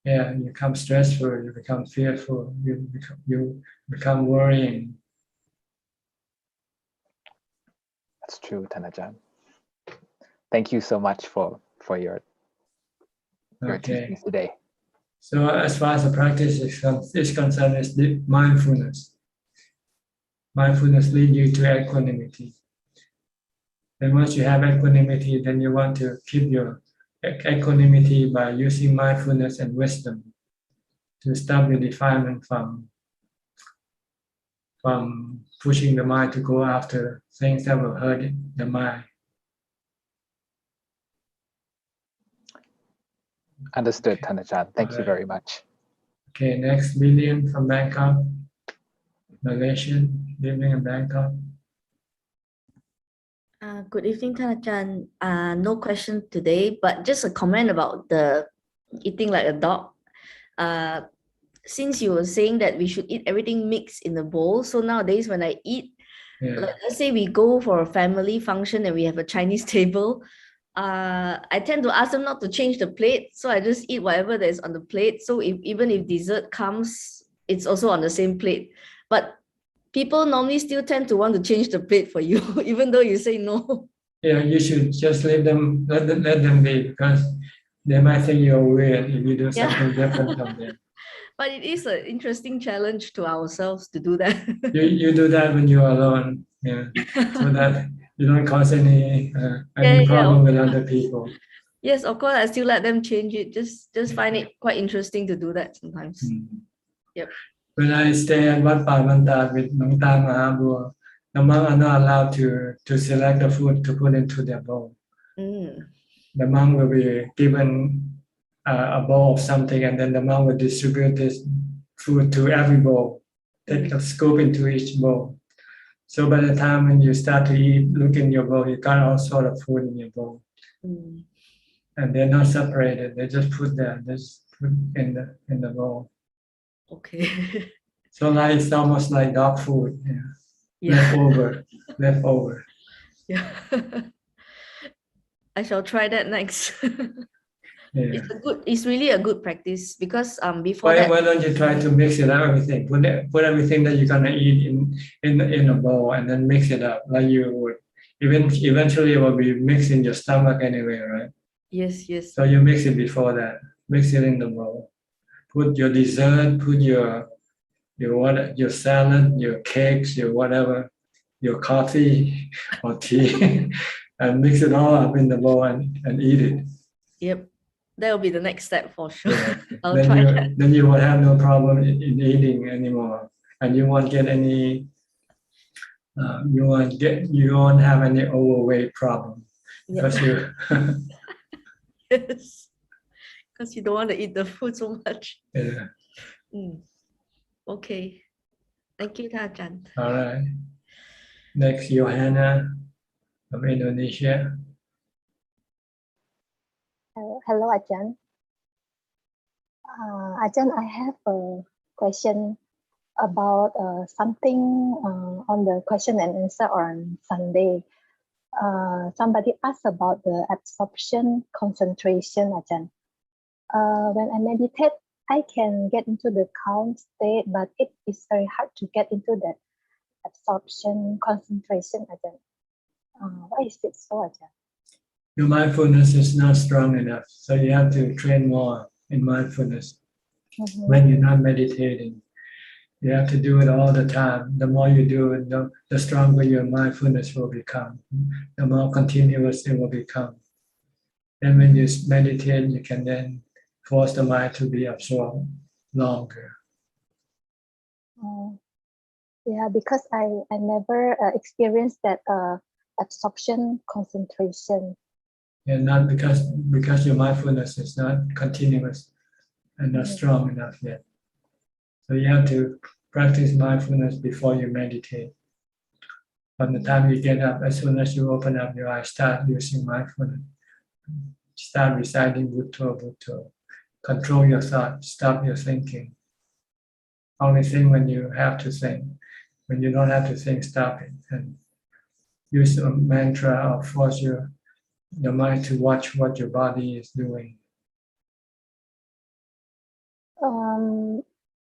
Yeah, you become stressful, you become fearful, you become worrying. That's true, Thanajan. Thank you so much for your teachings today. So as far as the practice is concerned, it's the mindfulness. Mindfulness leads you to equanimity. And once you have equanimity, then you want to keep your equanimity by using mindfulness and wisdom to stop your defilement from pushing the mind to go after things that will hurt the mind. Understood, Thanajan. Thank you very much. Okay, next, Lillian from Bangkok, Malaysian, living in Bangkok. Good evening, Thanajan. No question today, but just a comment about the eating like a dog. Since you were saying that we should eat everything mixed in a bowl, so nowadays when I eat, like, let's say we go for a family function and we have a Chinese table, I tend to ask them not to change the plate, so I just eat whatever that is on the plate. So even if dessert comes, it's also on the same plate. But people normally still tend to want to change the plate for you, even though you say no. Yeah, you should just let them be, because they might think you're weird if you do something different from them. But it is an interesting challenge to ourselves to do that. You do that when you're alone, yeah, so that you don't cause any problem with other people. Yes, of course, I still let them change it. Just find it quite interesting to do that sometimes. Yep. When I stay at Wat Pa Manta with Nong Ta Mahabua, the monks are not allowed to select the food to put into their bowl. The monk will be given a bowl of something, and then the monk will distribute this food to every bowl, take a scoop into each bowl. So by the time when you start to eat, look in your bowl, you got all sort of food in your bowl. And they're not separated, they just put in the bowl. Okay. So like it's almost like dog food, leftover. Yeah. I shall try that next. It's really a good practice, because before why don't you try to mix it up, everything, put everything that you're gonna eat in a bowl and then mix it up, like you would. Eventually it will be mixed in your stomach anyway, right? Yes. So you mix it before that, mix it in the bowl. Put your dessert, put your salad, your cakes, your whatever, your coffee or tea, and mix it all up in the bowl and eat it. Yep, that will be the next step for sure. I'll Then try that. Then you will have no problem in eating anymore, and you won't get any. You won't have any overweight problem because you. Yes, because you don't want to eat the food so much. Yeah. Okay, thank you, Thanajan. All right. Next, Johanna from Indonesia. Hello, Ajahn. Ajahn, I have a question about something on the question and answer on Sunday. Somebody asked about the absorption concentration, Ajahn. When I meditate, I can get into the calm state, but it is very hard to get into that absorption concentration, Ajahn. Why is it so, Ajahn? Your mindfulness is not strong enough, so you have to train more in mindfulness. When you're not meditating, you have to do it all the time. The more you do it, the stronger your mindfulness will become, the more continuous it will become. And when you meditate, you can then force the mind to be absorbed longer. Yeah, because I never experienced that absorption concentration. And not because your mindfulness is not continuous and not strong enough yet. So you have to practice mindfulness before you meditate. From the time you get up, as soon as you open up your eyes, start using mindfulness. Start reciting Bhutto, Bhutto. control your thoughts, stop your thinking. Only think when you have to think. When you don't have to think, stop it. And use a mantra or force your mind to watch what your body is doing.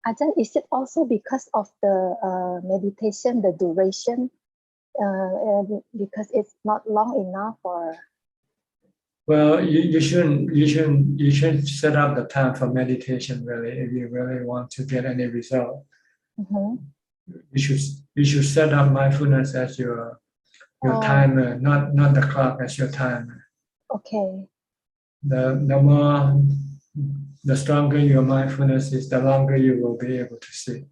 Ajahn, is it also because of the meditation, the duration, because it's not long enough, or? Well, you shouldn't set up the time for meditation really if you really want to get any result. You should set up mindfulness as your timer, not the clock as your timer. Okay. The stronger your mindfulness is, the longer you will be able to sit.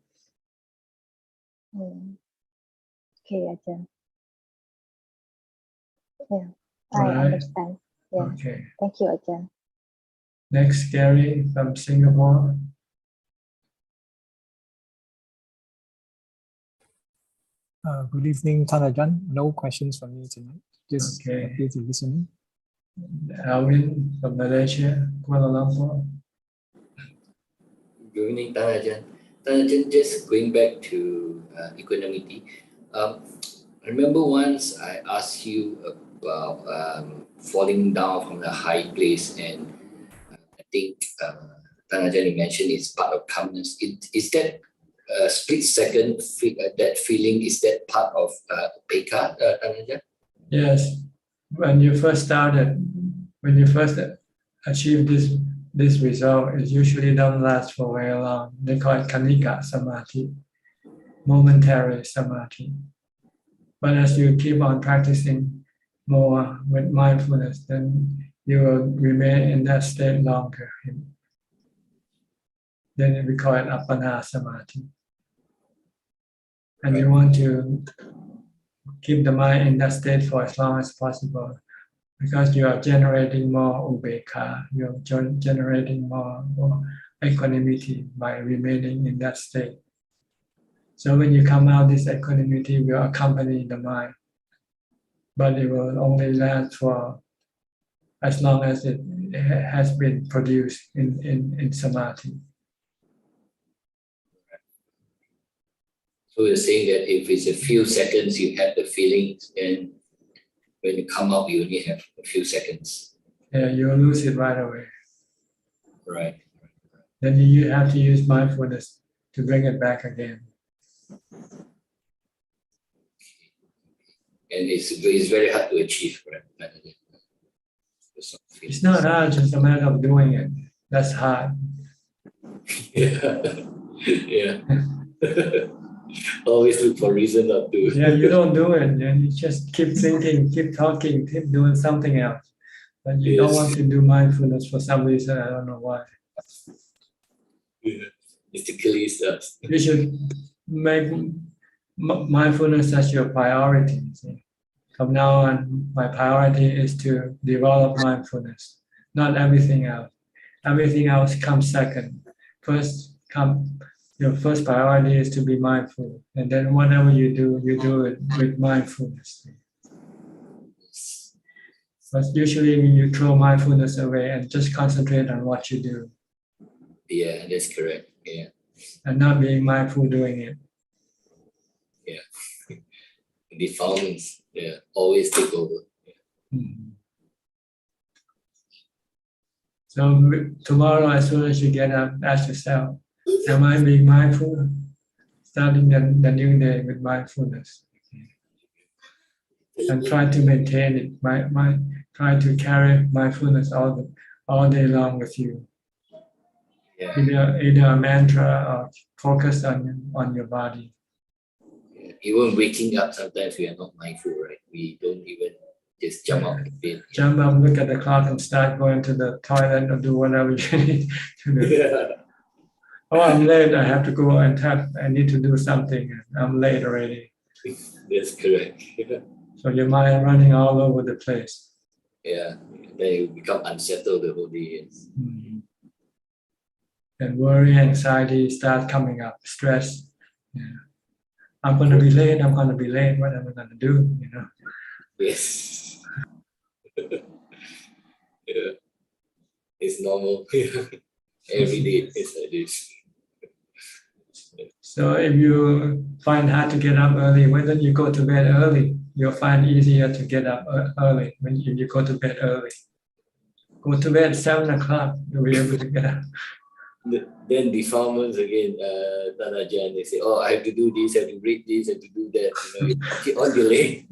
Okay, Ajahn. Yeah, Right. I understand. Yeah. Okay. Thank you, Ajahn. Next, Gary from Singapore. Good evening, Thanajan. No questions from me tonight. Just happy to listen. Alvin from Malaysia, Kuala Lumpur. Good evening, Thanajan. Thanajan, just going back to equanimity. I remember once I asked you about falling down from a high place, and I think Thanajan, you mentioned it's part of calmness. Is that split second that feeling, is that part of Peka, Thanajan? Yes. When you first achieve this result, it usually don't last for very long. They call it Kanika Samadhi, momentary Samadhi. But as you keep on practicing more with mindfulness, then you will remain in that state longer. Then we call it Appana Samadhi. And you want to keep the mind in that state for as long as possible, because you are generating more ubeka, you're generating more equanimity by remaining in that state. So when you come out, this equanimity will accompany the mind, but it will only last for as long as it has been produced in samadhi. So you're saying that if it's a few seconds you have the feelings, and when you come out you only have a few seconds. Yeah, you'll lose it right away. Right. Then you have to use mindfulness to bring it back again. And it's very hard to achieve, right? It's not hard, it's just a matter of doing it. That's hard. Yeah. Yeah. Always look for reason not to. Yeah, you don't do it. You just keep thinking, keep talking, keep doing something else. But you don't want to do mindfulness for some reason. I don't know why. Yeah. Mystically stuff. You should make mindfulness as your priority. See? From now on, my priority is to develop mindfulness, not everything else. Everything else comes second. Your first priority is to be mindful, and then whatever you do it with mindfulness. But usually when you throw mindfulness away and just concentrate on what you do. Yeah, that's correct. Yeah. And not being mindful doing it. Yeah. Defilements, yeah, always take over. Yeah. Mm-hmm. So tomorrow, as soon as you get up, ask yourself, am I being mindful? Starting the new day with mindfulness. And try to maintain it. Try to carry mindfulness all day long with you. Yeah. Either a mantra or focus on your body. Yeah. Even waking up, sometimes we are not mindful, right? We don't even just jump up and bed. Jump up, look at the clock, and start going to the toilet or do whatever you need to do. Yeah. Oh, I'm late. I have to go and I need to do something. I'm late already. That's correct. So your mind running all over the place. Yeah, then you become unsettled the whole day. Yes. Mm-hmm. And worry, anxiety start coming up, stress. Yeah. I'm going to be late. What am I going to do? You know. Yes. Yeah. It's normal. Every day it's like this. So if you find hard to get up early, why don't you go to bed early? You'll find easier to get up early when you go to bed early. Go to bed 7 o'clock, you'll be able to get up. Then defilements again, Tanajan, they say, oh, I have to do this, I have to read this, I have to do that. You keep on delaying.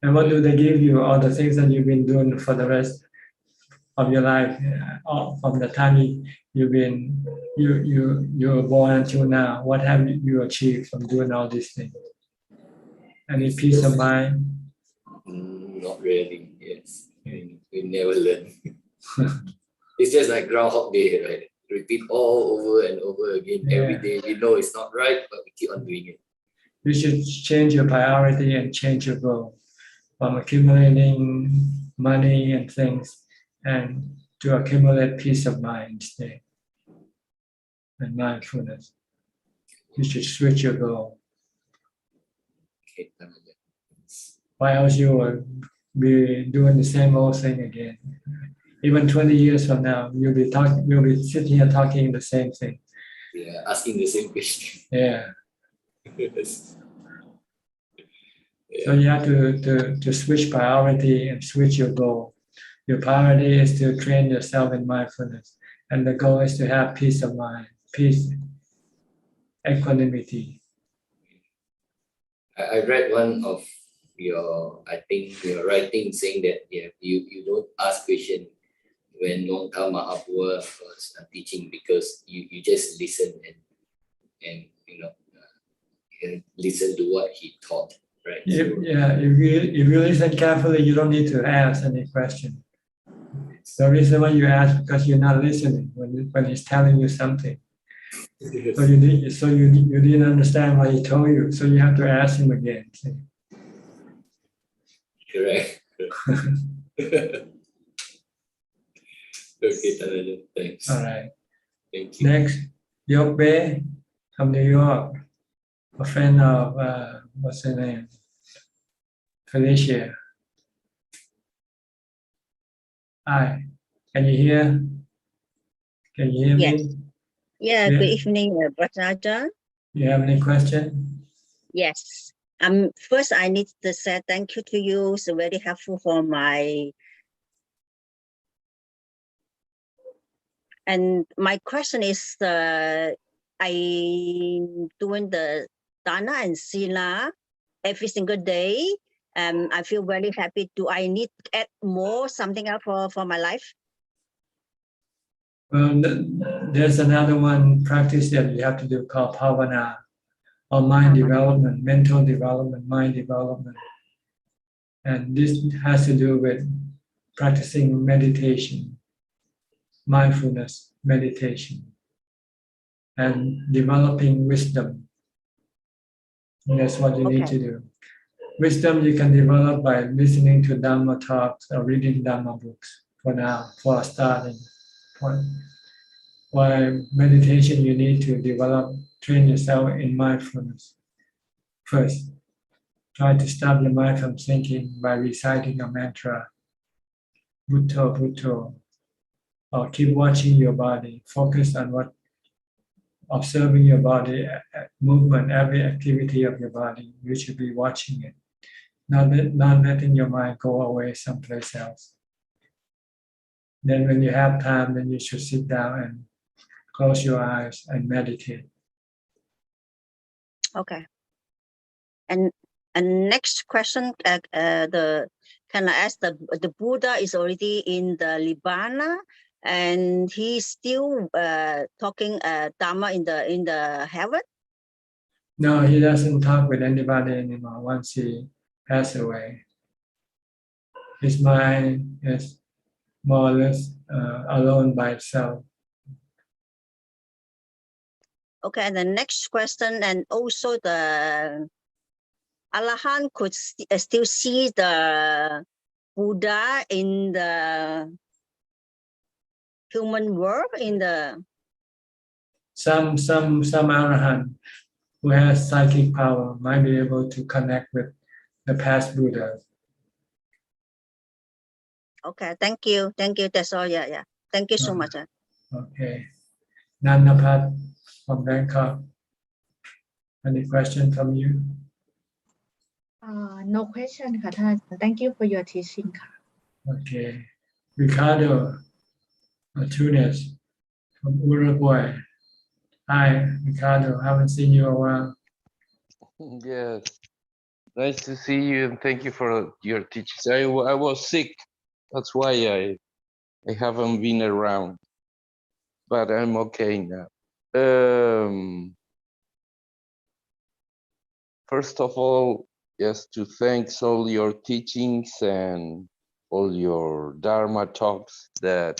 And what do they give you? All the things that you've been doing for the rest of your life, from the time you were born until now. What have you achieved from doing all these things? Any peace of mind? Not really. Yes, we never learn. It's just like Groundhog Day, right? Repeat all over and over again every day. We know it's not right, but we keep on doing it. You should change your priority and change your goal from accumulating money and things and to accumulate peace of mind instead and mindfulness. You should switch your goal. Okay. Why else you will be doing the same old thing again? Even 20 years from now, you'll be sitting here talking the same thing. Yeah, asking the same question. Yeah. Yes. So you have to switch priority and switch your goal. Your priority is to train yourself in mindfulness, and the goal is to have peace of mind, peace, equanimity. I read one of your writing saying that you don't ask question when Nongka Mahaprabhu was teaching, because you just listen and and listen to what he taught, right? If you listen carefully, you don't need to ask any question. The reason why you ask because you're not listening when he's telling you something. So you didn't understand what he told you, so you have to ask him again. See? Correct. Okay, Tanajan, thanks. All right. Thank you. Next, Yok Bay from New York, a friend of what's her name, Felicia. Hi, can you hear? Can you hear Yes. me? Yeah, good evening, Brother. You have any question? Yes. First, I need to say thank you to you. It's very helpful for my. And my question is, I'm doing the Dana and Sila every single day. I feel very happy. Do I need to add more something else for my life? Well, there's another one practice that you have to do called Bhavana, or mind development, mental development, mind development. And this has to do with practicing meditation, mindfulness meditation, and developing wisdom. And that's what you need to do. Wisdom you can develop by listening to Dhammatalk or reading Dhamma books for now, for a starting point. While meditation, you need to train yourself in mindfulness. First, try to stop your mind from thinking by reciting a mantra, Bhutto, Bhutto, or keep watching your body. Focus on observing your body, movement, every activity of your body. You should be watching it, not letting your mind go away someplace else. Then when you have time, then you should sit down and close your eyes and meditate. Okay. And next question, can I ask the Buddha is already in the Nibbana, and he's still talking Dhamma in the heaven? No, he doesn't talk with anybody anymore once he passed away. His mind is more or less alone by itself. Okay, and the next question, and also the Arahant could still see the Buddha in the human world, in the Some Arahant who has psychic power might be able to connect with the past Buddhas. Okay, thank you. That's all. Yeah. Thank you so much. Okay. Nanapat from Bangkok. Any question from you? No question ค่ะท่านอาจารย์ Thank you for your teaching ค่ะ Okay. Ricardo Tunes from Uruguay. Hi, Ricardo. Haven't seen you a while. Yes. Nice to see you and thank you for your teachings. I was sick. That's why I haven't been around. But I'm okay now. First of all, just to thank all your teachings and all your Dharma talks that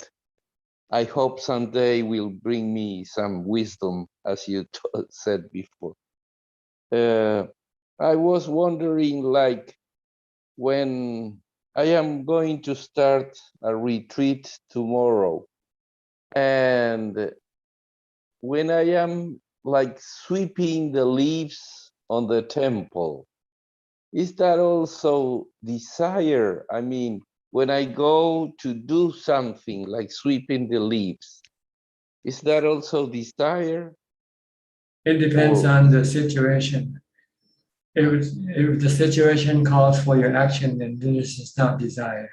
I hope someday will bring me some wisdom, as you said before. I was wondering, like, when I am going to start a retreat tomorrow, and when I am like sweeping the leaves on the temple, is that also desire? I mean, when I go to do something like sweeping the leaves, is that also desire? It depends on the situation. If the situation calls for your action, then this is not desire.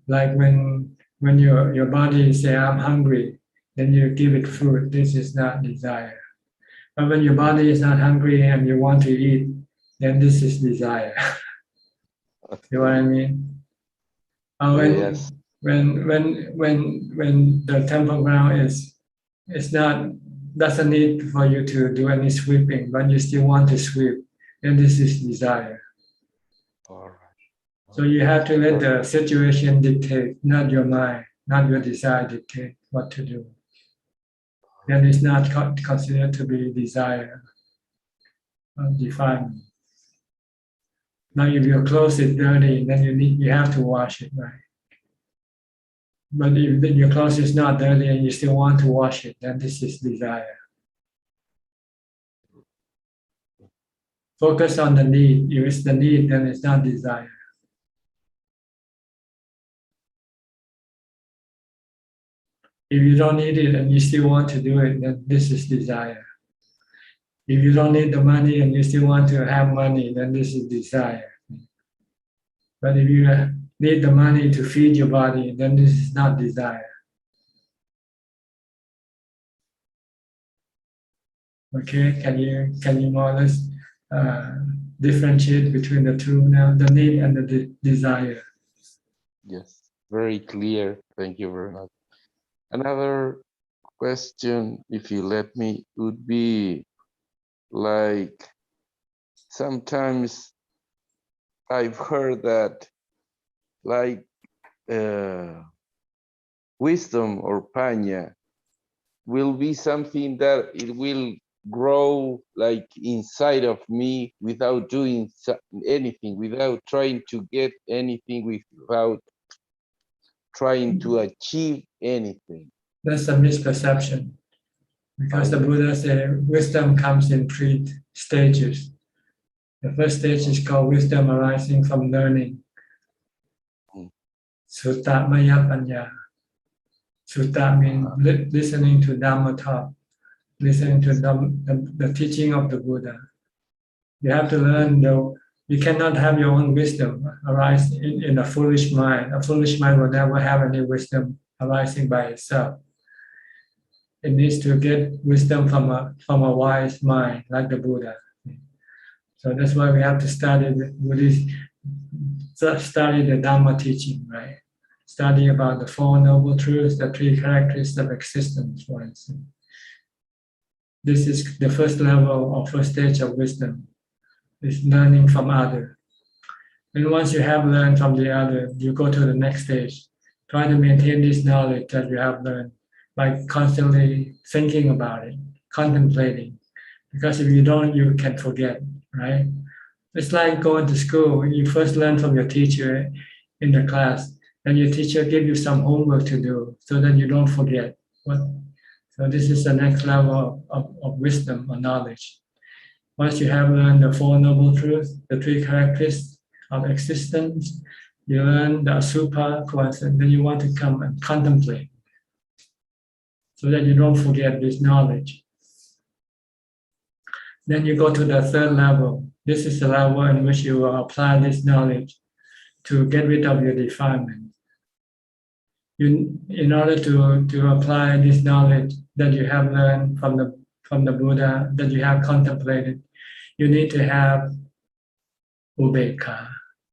Like when your body say I'm hungry, then you give it food. This is not desire. But when your body is not hungry and you want to eat, then this is desire. You know what I mean? When the temple ground is not doesn't need for you to do any sweeping, but you still want to sweep, then this is desire. So you have to let the situation dictate, not your mind, not your desire dictate what to do. Then it's not considered to be desire defilement. Now, if your clothes is dirty, then you have to wash it, right? But if your clothes is not dirty and you still want to wash it, then this is desire. Focus on the need. If it's the need, then it's not desire. If you don't need it and you still want to do it, then this is desire. If you don't need the money and you still want to have money, then this is desire. But if you need the money to feed your body, then this is not desire. Okay, can you more or less differentiate between the two now, the need and the desire? Yes, very clear. Thank you very much. Another question, if you let me, would be like, sometimes I've heard that like wisdom or panya will be something that it will grow like inside of me without doing anything, without trying to get anything, without trying to achieve anything. That's a misperception, because the Buddha said wisdom comes in 3 stages. The first stage is called wisdom arising from learning. Sutta maya panya. Sutta means listening to Dhammatalk, listening to the teaching of the Buddha. You have to learn, though you cannot have your own wisdom arise in a foolish mind. A foolish mind will never have any wisdom arising by itself. It needs to get wisdom from a wise mind, like the Buddha. So that's why we have to study the Dhamma teaching, right? Study about the 4 noble truths, the 3 characteristics of existence, for instance. This is the first level or first stage of wisdom, is learning from others. And once you have learned from the other, you go to the next stage. Try to maintain this knowledge that you have learned by constantly thinking about it, contemplating. Because if you don't, you can forget, right? It's like going to school. You first learn from your teacher in the class, and your teacher give you some homework to do so that you don't forget. So this is the next level of wisdom or knowledge. Once you have learned the 4 noble truths, the 3 characteristics of existence, you learn the asubha, then you want to come and contemplate. so that you don't forget this knowledge. Then you go to the third level. This is the level in which you will apply this knowledge to get rid of your defilement. In order to apply this knowledge that you have learned from the Buddha, that you have contemplated, you need to have ubekkha.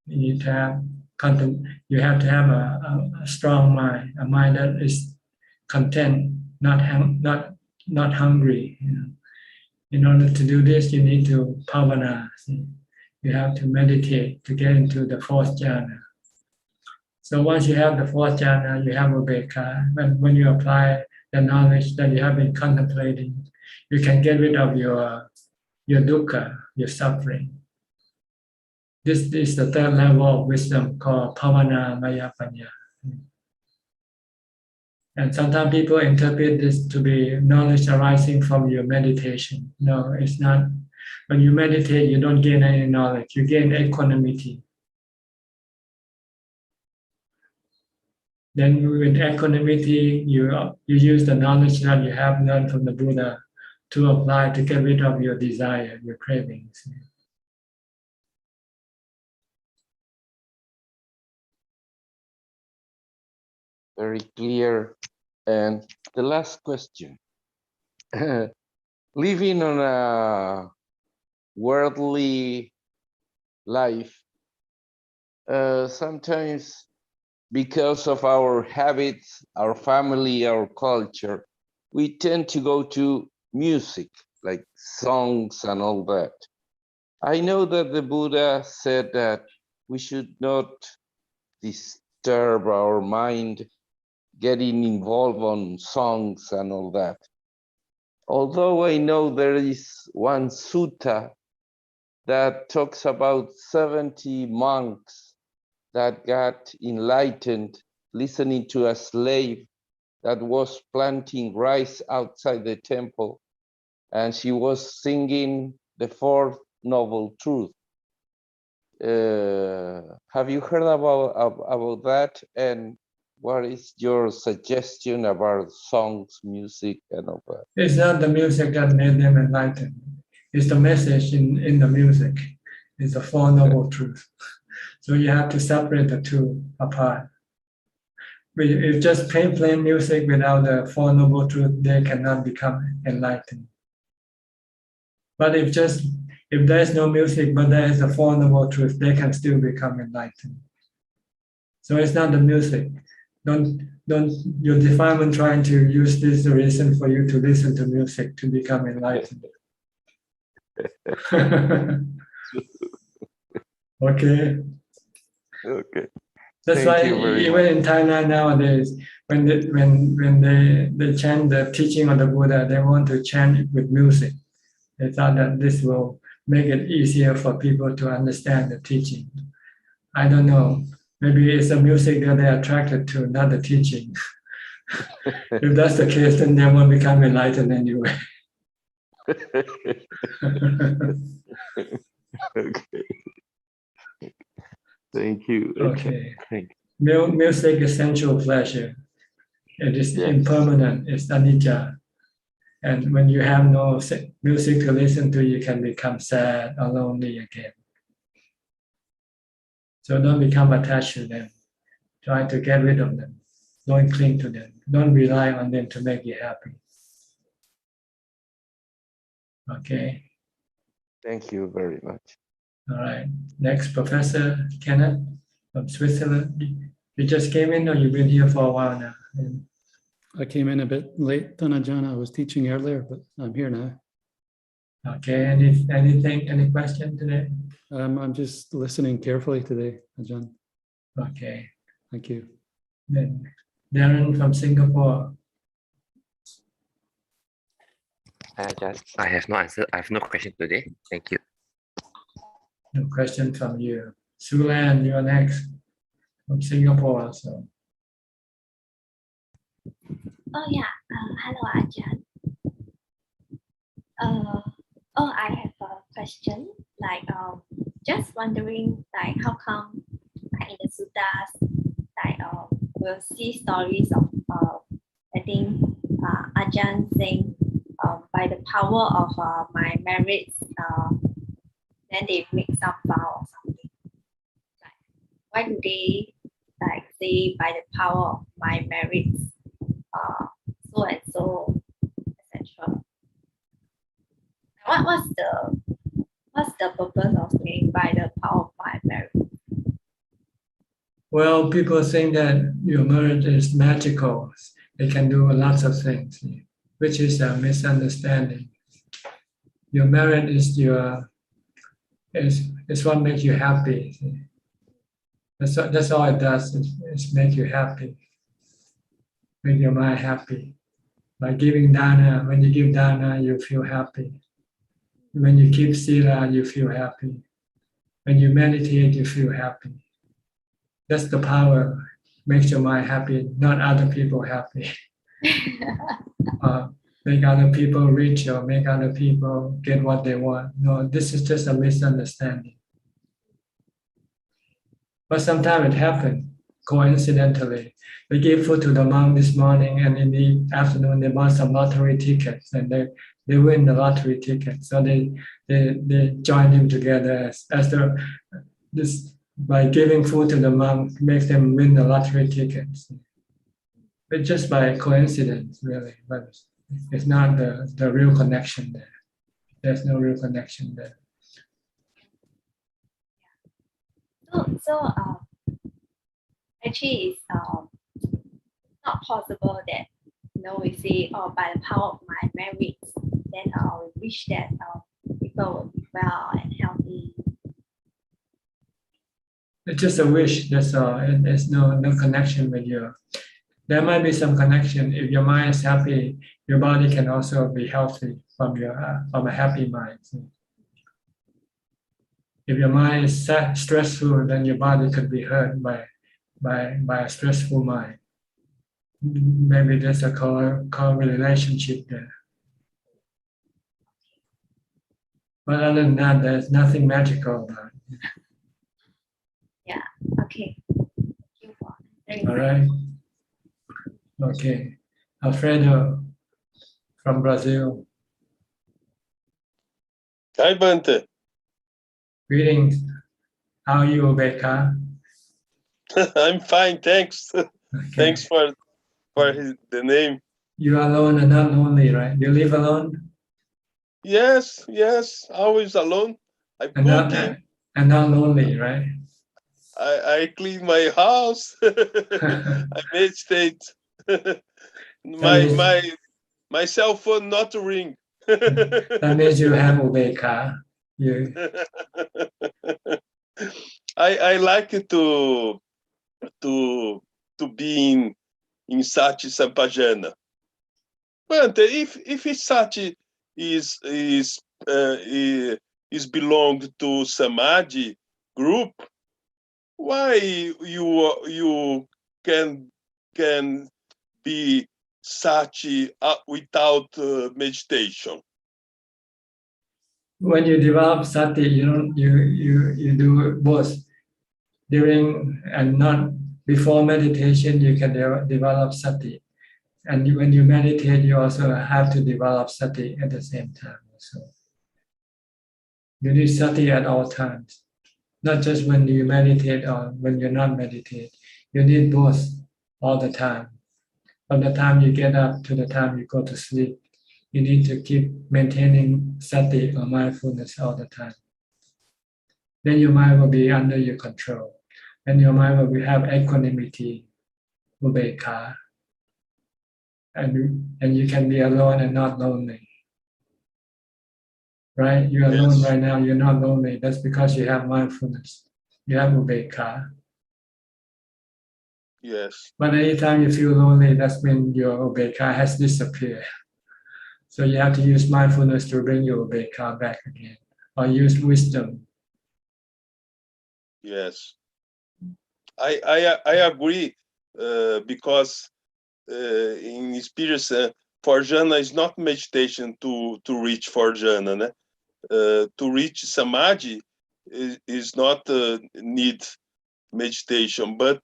You need to have a strong mind, a mind that is content, not hungry. You know. In order to do this, you need to bhavana. You have to meditate to get into the fourth jhana. So once you have the fourth jhana, you have ubekkha. When you apply the knowledge that you have been contemplating, you can get rid of your dukkha, your suffering. This is the third level of wisdom called bhavana maya panya. And sometimes people interpret this to be knowledge arising from your meditation. No, it's not. When you meditate, you don't gain any knowledge. You gain equanimity. Then with equanimity, you use the knowledge that you have learned from the Buddha to apply to get rid of your desire, your cravings. Very clear. And the last question. Living on a worldly life, sometimes because of our habits, our family, our culture, we tend to go to music, like songs and all that. I know that the Buddha said that we should not disturb our mind getting involved on songs and all that. Although I know there is one sutta that talks about 70 monks that got enlightened listening to a slave that was planting rice outside the temple, and she was singing the fourth noble truth. Have you heard about that? And what is your suggestion about songs, music, and all that? It's not the music that made them enlightened. It's the message in the music. It's the Four Noble Truths. So you have to separate the two apart. If just plain music without the Four Noble Truths, they cannot become enlightened. But if there's no music, but there is the Four Noble Truths, they can still become enlightened. So it's not the music. Don't your defilement trying to use this reason for you to listen to music to become enlightened. Okay. Okay. That's why even in Thailand nowadays, when they chant the teaching of the Buddha, they want to chant it with music. They thought that this will make it easier for people to understand the teaching. I don't know. Maybe it's the music that they're attracted to, not the teaching. If that's the case, then they won't become enlightened anyway. Okay. Thank you. Okay. Music is sensual pleasure. It is impermanent. It's anicca. And when you have no music to listen to, you can become sad or lonely again. So don't become attached to them. Try to get rid of them. Don't cling to them. Don't rely on them to make you happy. Okay. Thank you very much. All right. Next, Professor Kenneth from Switzerland. You just came in, or you've been here for a while now? I came in a bit late, Ajahn. I was teaching earlier, but I'm here now. Okay. Any question today? I'm just listening carefully today, Ajahn. Okay. Thank you. Then Darren from Singapore. I have no answer. I have no question today. Thank you. No question from you. Sulan, you're next from Singapore also. Oh yeah. Hello, Ajahn. I have a question. Like, just wondering, like, how come, like in the suttas, like, we'll see stories of, I think, Ajahn saying by the power of my merits, then they make some vow or something. Like, why do they like say by the power of my merits, so and so, etc. What's the purpose of saying by the power of my merit? Well, people think that your merit is magical. They can do lots of things, which is a misunderstanding. Your merit is what makes you happy. That's all it does. It's make you happy, make your mind happy. By giving dana, when you give dana, you feel happy. When you keep sila, you feel happy. When you meditate, you feel happy. That's the power, makes your mind happy, not other people happy. Make other people rich or make other people get what they want. No, this is just a misunderstanding. But sometimes it happens coincidentally. They gave food to the monk this morning, and in the afternoon they bought some lottery tickets, and they win the lottery ticket. So they join them together by giving food to the monk makes them win the lottery tickets. But just by coincidence, really. But it's not the real connection there. There's no real connection there. So actually it's not possible that we say, oh, by the power of my merits, then we wish that people will be well and healthy. It's just a wish, that's all. And there's no connection with you. There might be some connection. If your mind is happy, your body can also be healthy from a happy mind. If your mind is stressful, then your body could be hurt by a stressful mind. Maybe there's a relationship there. But other than that, there's nothing magical about it. Yeah, okay. All right. Okay. Alfredo from Brazil. Hi, Bante. Greetings. How are you, Becca? I'm fine, thanks. Okay. Thanks for the name. You are alone and not lonely, right? You live alone? Yes, always alone. I and not lonely, right? I clean my house. I meditate. my cell phone not to ring. That means you have Ubeka. I like to be in Sati Sampajana. But if Sati is belonged to Samadhi group, why you can be Sati without meditation? When you develop sati, you do both. During and not before meditation, you can develop sati, and when you meditate, you also have to develop sati at the same time. So you need sati at all times, not just when you meditate or when you're not meditate. You need both all the time. From the time you get up to the time you go to sleep, you need to keep maintaining sati or mindfulness all the time. Then your mind will be under your control. And your mind will have equanimity, ubeka. And you can be alone and not lonely. Right? You're alone right now, you're not lonely. That's because you have mindfulness. You have ubeka. Yes. But anytime you feel lonely, that's when your ubeka has disappeared. So you have to use mindfulness to bring your ubeka back again, or use wisdom. Yes, I agree, because in experience, for jhana is not meditation to reach for jhana. To reach samadhi is not need meditation, but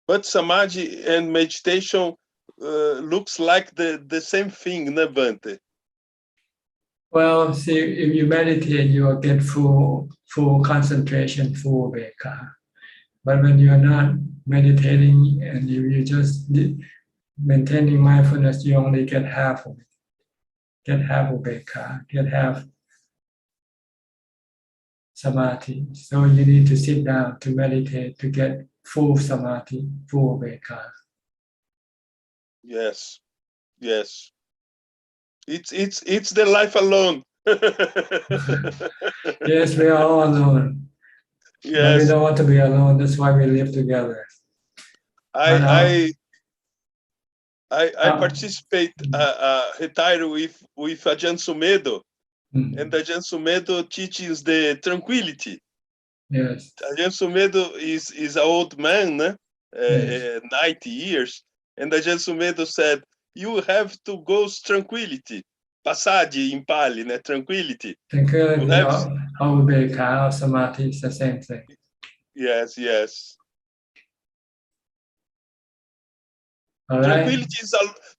But samadhi and meditation looks like the same thing, né, Bhante? Well, see, if you meditate, you will get full concentration, full veka. But when you're not meditating and you just maintaining mindfulness, you only get half of it. Get half of veka, get half samadhi. So you need to sit down to meditate to get full samadhi, full veka. Yes, yes. It's the life alone. Yes, we are all alone. Yes. But we don't want to be alone. That's why we live together. I participate retire with Ajahn Sumedho, and Ajahn Sumedho teaches the tranquility. Yes. Ajahn Sumedho is an old man, né? Yes. 90 years, and Ajahn Sumedho said, you have to go tranquility. Passaggi in Pali, né? Tranquility. Tranquility or veka or samadhi is the same thing. Yes, yes. All right.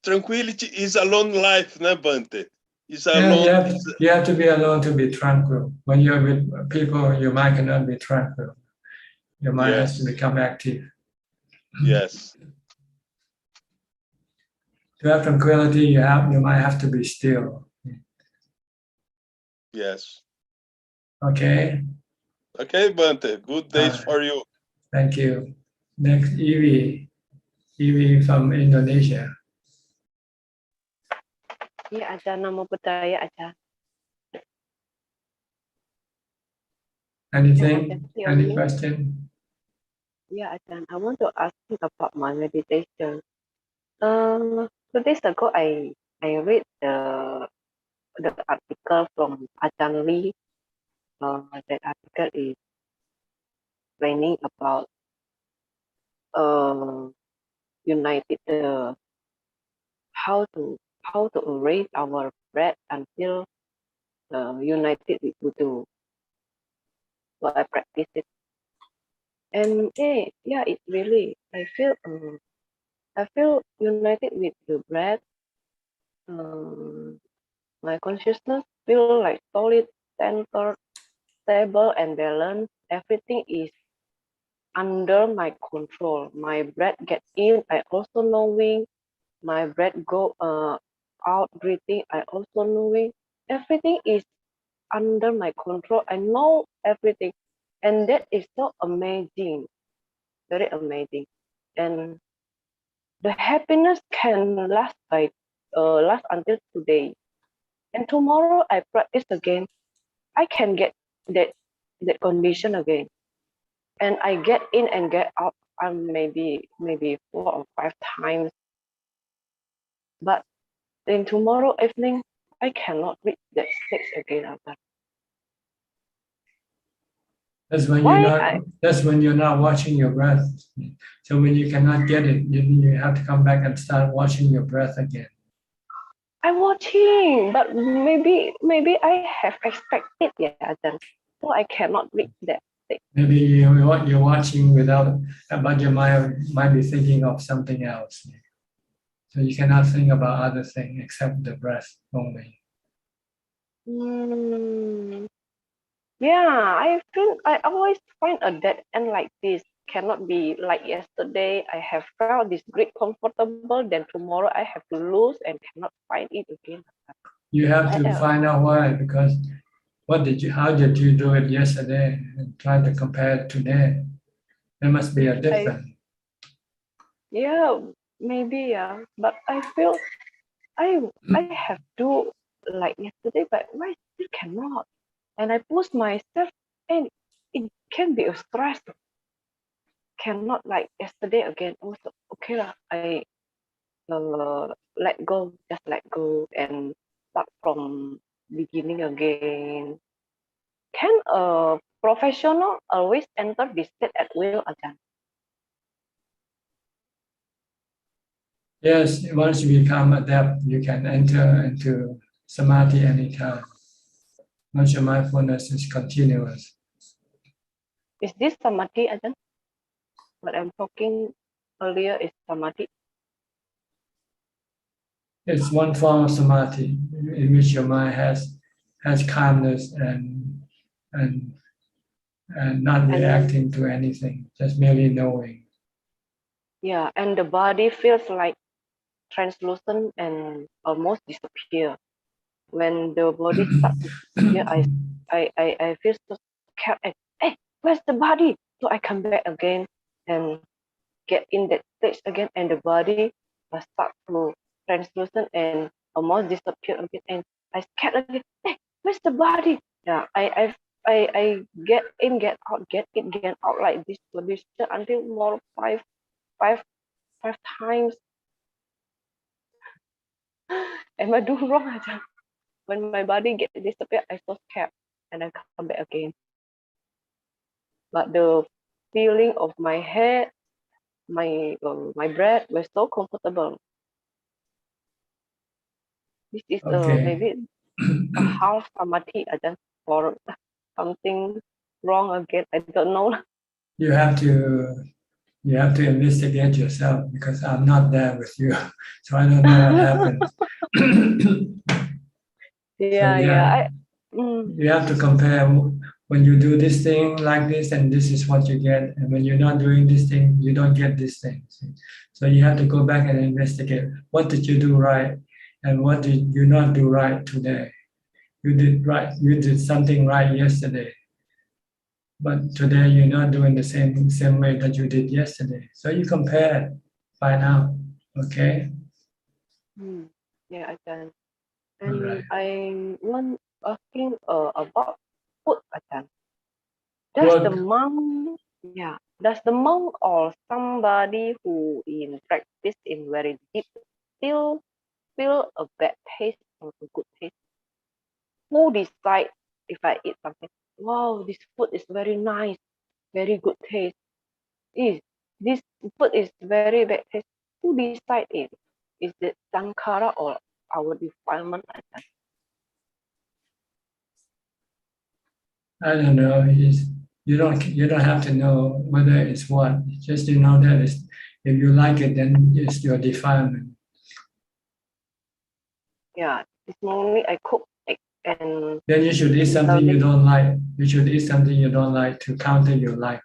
Tranquility is a lone life, né, Bhante? It's a Yeah, you have to be alone to be tranquil. When you're with people, your mind cannot be tranquil. Your mind has to become active. Yes. To have tranquility, your mind have to be still. Yes. Okay. Okay, Bhante. Good days for you. Thank you. Next, Evie. Evie from Indonesia. Ya, Ajahn, Namo Buddhaya, Ajahn. Anything? Any question? Yeah, Ajahn, I want to ask you about my meditation. 2 days ago, I read the article from Ajahn Lee. That article is explaining about united how to erase our breath until united with Buddha. So I practice it, and yeah, it really I feel united with the breath. My consciousness feel like solid, centered, stable, and balanced. Everything is under my control. My breath get in, I also knowing. My breath go out, breathing, I also knowing. Everything is under my control. I know everything, and that is so amazing, very amazing. And the happiness can last until today, and tomorrow I practice again. I can get that condition again, and I get in and get out. Maybe 4 or 5 times, but then tomorrow evening I cannot reach that stage again. That's when you're not watching your breath. So when you cannot get it, you have to come back and start watching your breath again. I'm watching, but maybe I have expected, then so I cannot reach that stage. Maybe you're watching without, but your mind might be thinking of something else. So you cannot think about other things except the breath only. Yeah, I always find a dead end like this. Cannot be like yesterday. I have felt this great comfortable. Then tomorrow I have to lose and cannot find it again. You have to find out why, because how did you do it yesterday and try to compare it today? There must be a difference. Yeah, maybe, but I feel I have to like yesterday, but I still cannot. And I push myself, and it can be a stress. Cannot like yesterday again. Also, okay lah. I let go, just let go, and start from beginning again. Can a professional always enter this state at will, Ajahn? Yes, once you become adept, you can enter into samadhi anytime. Once your mindfulness is continuous. Is this samadhi, Ajahn? What I'm talking earlier is samadhi. It's one form of samadhi in which your mind has calmness and not reacting to anything, just merely knowing. Yeah, and the body feels like translucent and almost disappear. When the body starts to disappear, I feel so scared. Hey, where's the body? So I come back again and get in that stage again, and the body start to translucent and almost disappear again, and I scared again. Hey, where's the body? Yeah, I get in, get out, get in, get out like this position until more five times. Am I doing wrong, Ajahn? When my body get disappear, I so scared and I come back again. But the feeling of my head, my breath was so comfortable. This is maybe a half samadhi, Ajahn, or something wrong again. I don't know. You have to investigate yourself, because I'm not there with you, so I don't know what happened. You have to compare when you do this thing like this, and this is what you get, and when you're not doing this thing, you don't get this thing. So you have to go back and investigate, what did you do right and what did you not do right today. You did right, you did something right yesterday, but today you're not doing the same way that you did yesterday. So you compare, find out. Okay. Yeah, I can. And I want asking about food, Ajahn. Does the monk, does the monk or somebody who in practice in very deep still feel a bad taste or a good taste? Who decide if I eat something? Wow, this food is very nice, very good taste. This food is very bad taste. Who decide it? Is it Sankara or our defilement? I don't know. You don't have to know whether it's what. Just you know that if you like it, then it's your defilement. Yeah, this morning I cook egg and. Then you should eat something you don't like. You should eat something you don't like to counter your like.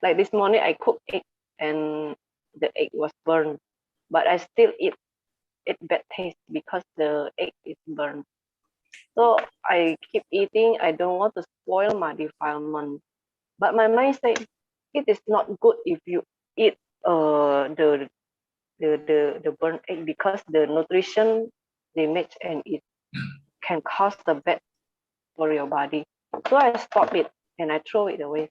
Like this morning I cooked egg and the egg was burned, but I still eat it bad taste because the egg is burned. So I keep eating. I don't want to spoil my defilement. But my mind says it is not good if you eat the burnt egg, because the nutrition they make and it can cause the bad for your body. So I stop it and I throw it away.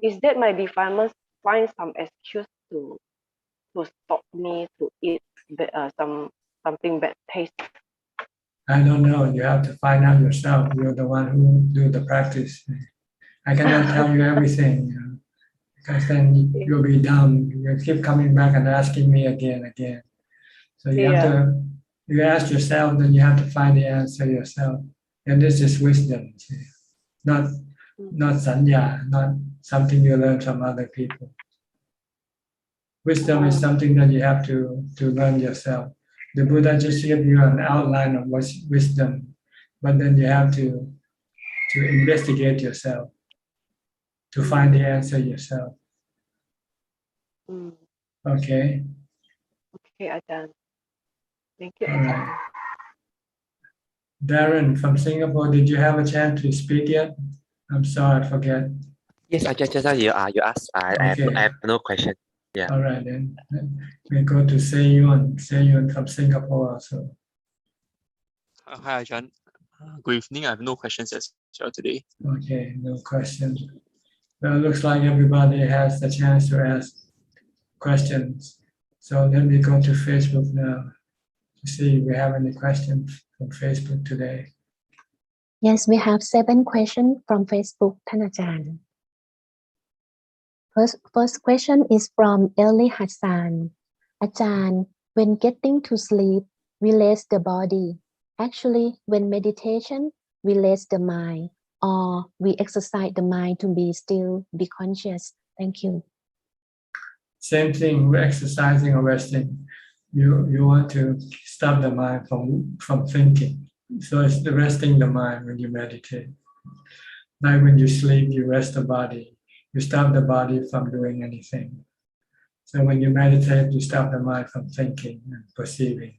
Is that my defilement find some excuse to stop me to eat something bad taste? I don't know. You have to find out yourself. You're the one who do the practice. I cannot tell you everything, because then you'll be dumb. You keep coming back and asking me again and again. So you have to, you ask yourself, then you have to find the answer yourself. And this is wisdom, not sanya, not something you learn from other people. Wisdom is something that you have to learn yourself. The Buddha just gave you an outline of what's wisdom, but then you have to investigate yourself, to find the answer yourself. Okay. Okay, Ajahn. Thank you, All Ajahn. right. Darren from Singapore, did you have a chance to speak yet? I'm sorry, I forget. Yes, I just you asked. I have no question. Yeah. All right, then we go to Seyun from Singapore also. Hi, Ajahn. Good evening. I have no questions as well today. Okay, no questions. Well, it looks like everybody has the chance to ask questions. So then we go to Facebook now to see if we have any questions from Facebook today. Yes, we have 7 questions from Facebook, Thanachan. First question is from Eli Hassan. Ajahn, when getting to sleep, relax the body. Actually, when meditation, relax the mind. or we exercise the mind to be still, be conscious? Thank you. Same thing, we're exercising or resting. You want to stop the mind from thinking. So it's the resting the mind when you meditate. Like when you sleep, you rest the body. You stop the body from doing anything. So when you meditate, you stop the mind from thinking and perceiving.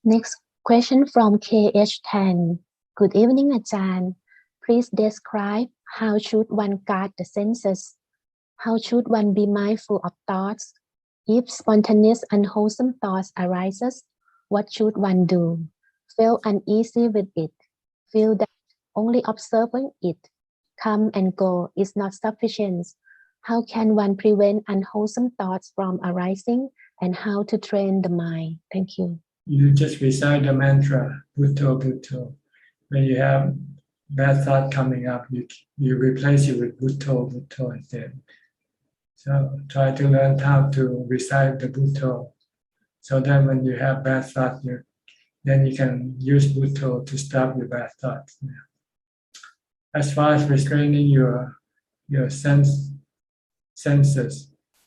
Next question from KH10. Good evening, Ajahn. Please describe how should one guard the senses? How should one be mindful of thoughts? If spontaneous unwholesome thoughts arises, what should one do? Feel uneasy with it. Feel that only observing it, come and go, is not sufficient. How can one prevent unwholesome thoughts from arising, and how to train the mind? Thank you. You just recite the mantra, Bhutto, Bhutto. When you have bad thought coming up, you replace it with Bhutto, Bhutto instead. So try to learn how to recite the Bhutto. So then when you have bad thought, then you can use Bhutto to stop your bad thoughts. As far as restraining your senses,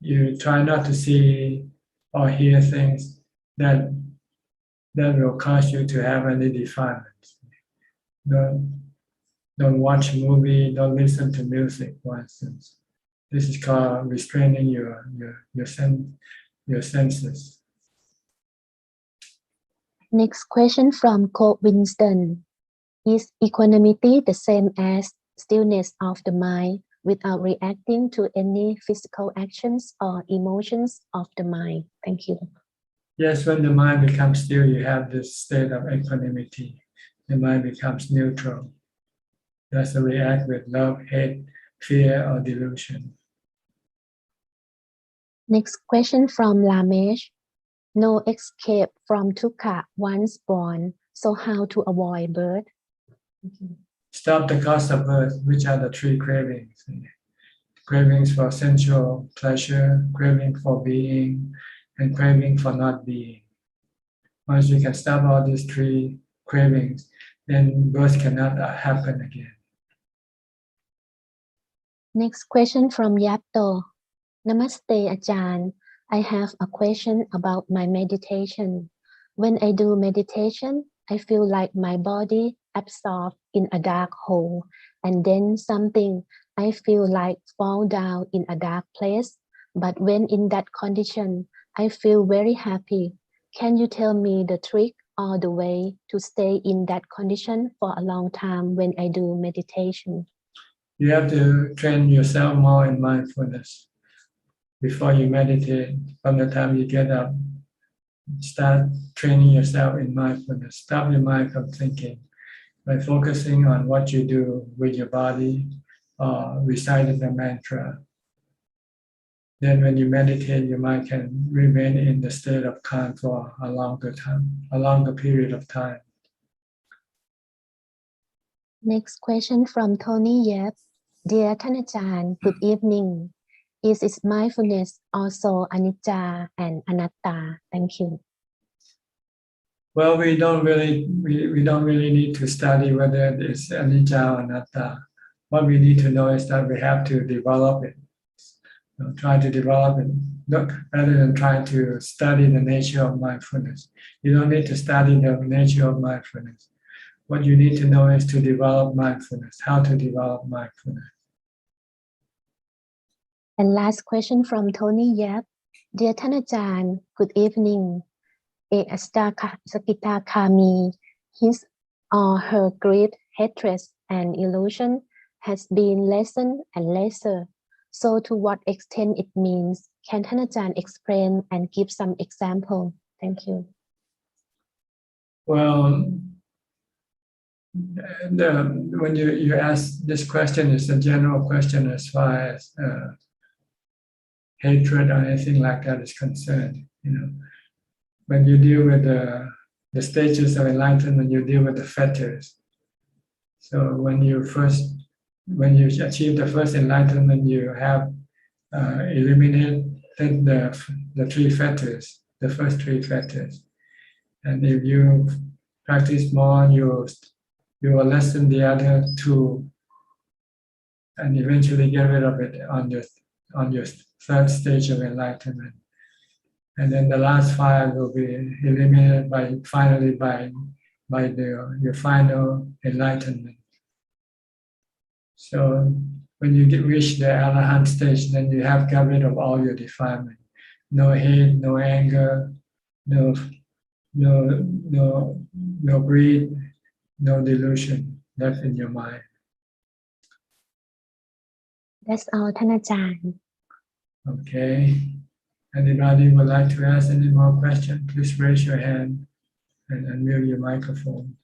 you try not to see or hear things that will cause you to have any defilements. Don't watch a movie, don't listen to music, for instance. This is called restraining your senses. Next question from Cole Winston. Is equanimity the same as stillness of the mind without reacting to any physical actions or emotions of the mind? Thank you. Yes, when the mind becomes still, you have this state of equanimity. The mind becomes neutral. It doesn't react with love, hate, fear, or delusion. Next question from Lamesh. No escape from dukkha once born, so how to avoid birth? Stop the cause of birth, which are the three cravings. Cravings for sensual pleasure, craving for being, and craving for not being. Once you can stop all these three cravings, then birth cannot happen again. Next question from Yapto. Namaste, Ajahn. I have a question about my meditation. When I do meditation, I feel like my body absorbed in a dark hole, and then something I feel like fall down in a dark place. But when in that condition, I feel very happy. Can you tell me the trick or the way to stay in that condition for a long time when I do meditation? You have to train yourself more in mindfulness. Before you meditate, from the time you get up, start training yourself in mindfulness. Stop your mind from thinking by focusing on what you do with your body or reciting the mantra. Then when you meditate, your mind can remain in the state of calm for a longer period of time. Next question from Tony Yep. Dear Thanachan, good evening. Is mindfulness also anicca and anatta? Thank you. Well, we don't really need to study whether it's anicca or anatta. What we need to know is that we have to develop it. Try to develop it, rather than trying to study the nature of mindfulness. You don't need to study the nature of mindfulness. What you need to know is to develop mindfulness, how to develop mindfulness. And last question from Tony Yap. Dear Thanachan, good evening. A Sakita Kami, his or her greed, hatred, and illusion has been lessened and lesser. So to what extent it means? Can Thanachan explain and give some example? Thank you. Well, when you ask this question, it's a general question as far as hatred or anything like that is concerned. When you deal with the stages of enlightenment, you deal with the fetters. So when you achieve the first enlightenment, you have eliminated the three fetters, the first three fetters. And if you practice more, you you will lessen the other two and eventually get rid of it on your third stage of enlightenment. And then the last 5 will be eliminated finally by your final enlightenment. So when you reach the Arahant stage, then you have got rid of all your defilement. No hate, no anger, no greed, no delusion left in your mind. That's all, ท่านอาจารย์ Okay. Anybody would like to ask any more questions? Please raise your hand and unmute your microphone.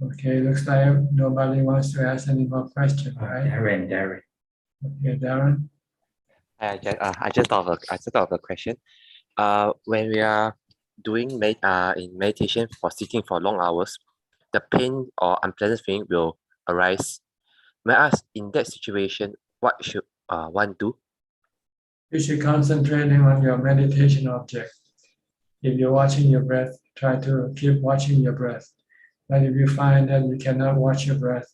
Okay, looks like nobody wants to ask any more questions, right? Darren. Okay, Darren. I just thought of a question. When we are doing in meditation for sitting for long hours, the pain or unpleasant feeling will arise. May I ask, in that situation, what should one do? You should concentrate on your meditation object. If you're watching your breath, try to keep watching your breath. But if you find that you cannot watch your breath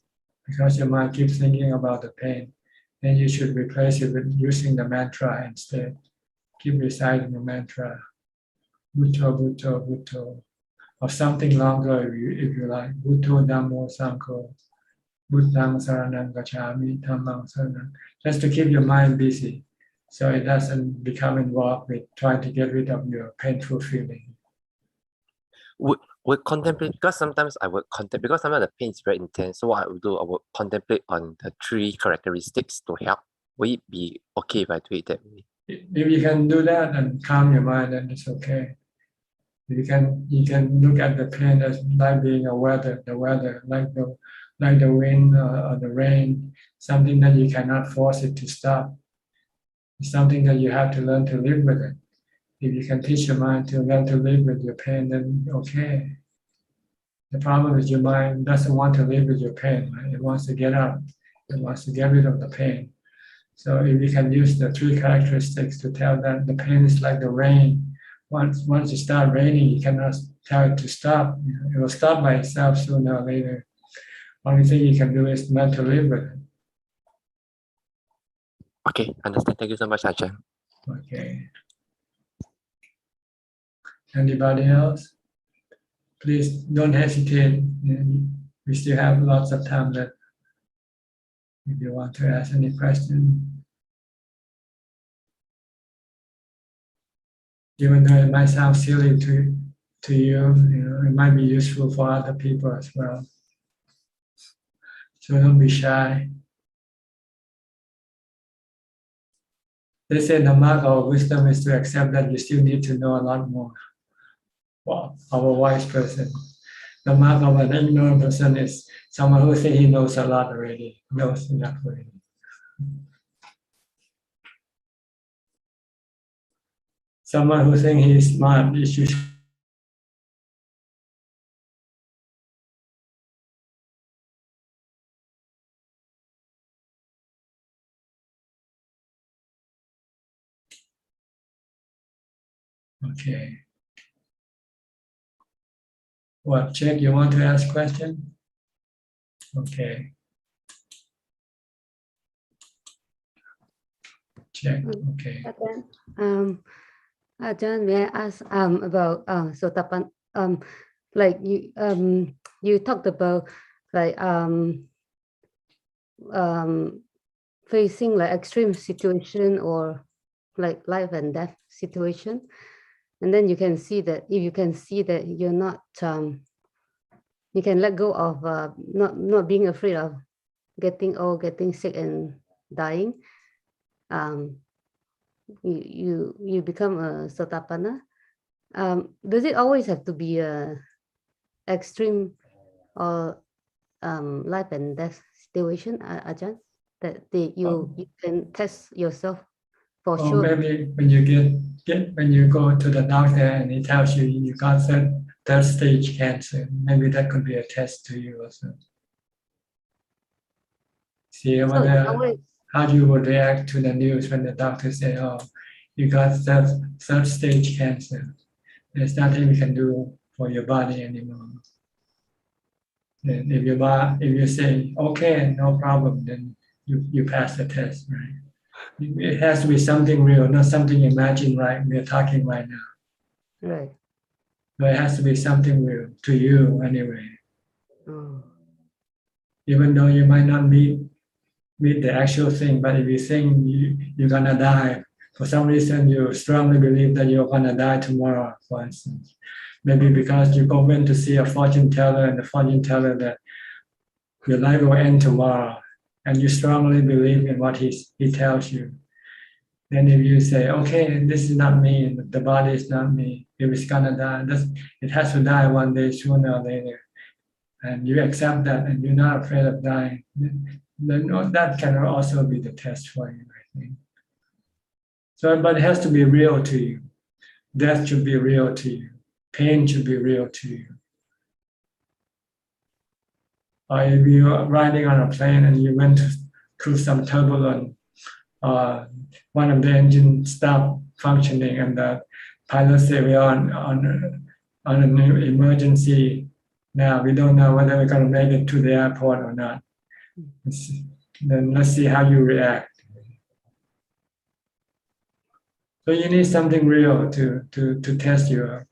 because your mind keeps thinking about the pain, then you should replace it with using the mantra instead. Keep reciting the mantra, Bhutto, Bhutto, Bhutto, or something longer if you like. Bhutto, Dhammo, Sangho, Buddhang Saranang Gacchami, Dhammang Saranang. Just to keep your mind busy, so it doesn't become involved with trying to get rid of your painful feeling. Would contemplate, because sometimes I would contemplate, because sometimes the pain is very intense. So what I would do, I would contemplate on the 3 characteristics to help. Will it be okay if I do it that way? If you can do that and calm your mind, then it's okay. You can look at the pain as like being a weather, like the wind or the rain, something that you cannot force it to stop. It's something that you have to learn to live with it. If you can teach your mind to learn to live with your pain, then okay. The problem is your mind doesn't want to live with your pain, right? It wants to get out. It wants to get rid of the pain. So if you can use the 3 characteristics to tell that the pain is like the rain. Once it starts raining, you cannot tell it to stop. It will stop by itself sooner or later. Only thing you can do is not to live with it. Okay, understand. Thank you so much, Ajahn. Okay. Anybody else? Please don't hesitate. We still have lots of time left. If you want to ask any question. Even though it might sound silly to you, it might be useful for other people as well. So don't be shy. They say the mark of wisdom is to accept that you still need to know a lot more. Well, of a wise person. The mark of an ignorant person is someone who thinks he knows a lot already, knows enough already. Someone who thinks he is smart is usually okay. What, Check, you want to ask question? Okay. Check, okay. Ajahn, may I ask about Sotapan? Like you talked about like facing like extreme situation or like life and death situation, and then you can see that if you can see that you're not you can let go of not being afraid of getting sick and dying. You become a Sotapanna. Does it always have to be a extreme or life and death situation, Ajahn? That you can test yourself for sure. Maybe when you go to the doctor and he tells you got third stage cancer, maybe that could be a test to you also. See whether how you would react to the news when the doctor say, "Oh, you got third stage cancer. There's nothing we can do for your body anymore." And if you say, "Okay, no problem," then you pass the test, right? It has to be something real, not something imagined, right? We're talking right now. Right. But it has to be something real to you anyway. Oh. Even though you might not meet the actual thing, but if you think you're gonna die, for some reason you strongly believe that you're gonna die tomorrow, for instance. Maybe because you go in to see a fortune teller and the fortune teller that your life will end tomorrow, and you strongly believe in what he tells you. Then if you say, "Okay, this is not me, the body is not me, if it's gonna die, it has to die one day sooner or later," and you accept that and you're not afraid of dying, then that can also be the test for you, I think. So, but it has to be real to you. Death should be real to you. Pain should be real to you. Or if you're riding on a plane and you went through some turbulence, one of the engines stopped functioning and the pilot said we're on an emergency. Now we don't know whether we're going to make it to the airport or not. Then let's see how you react. So you need something real to test your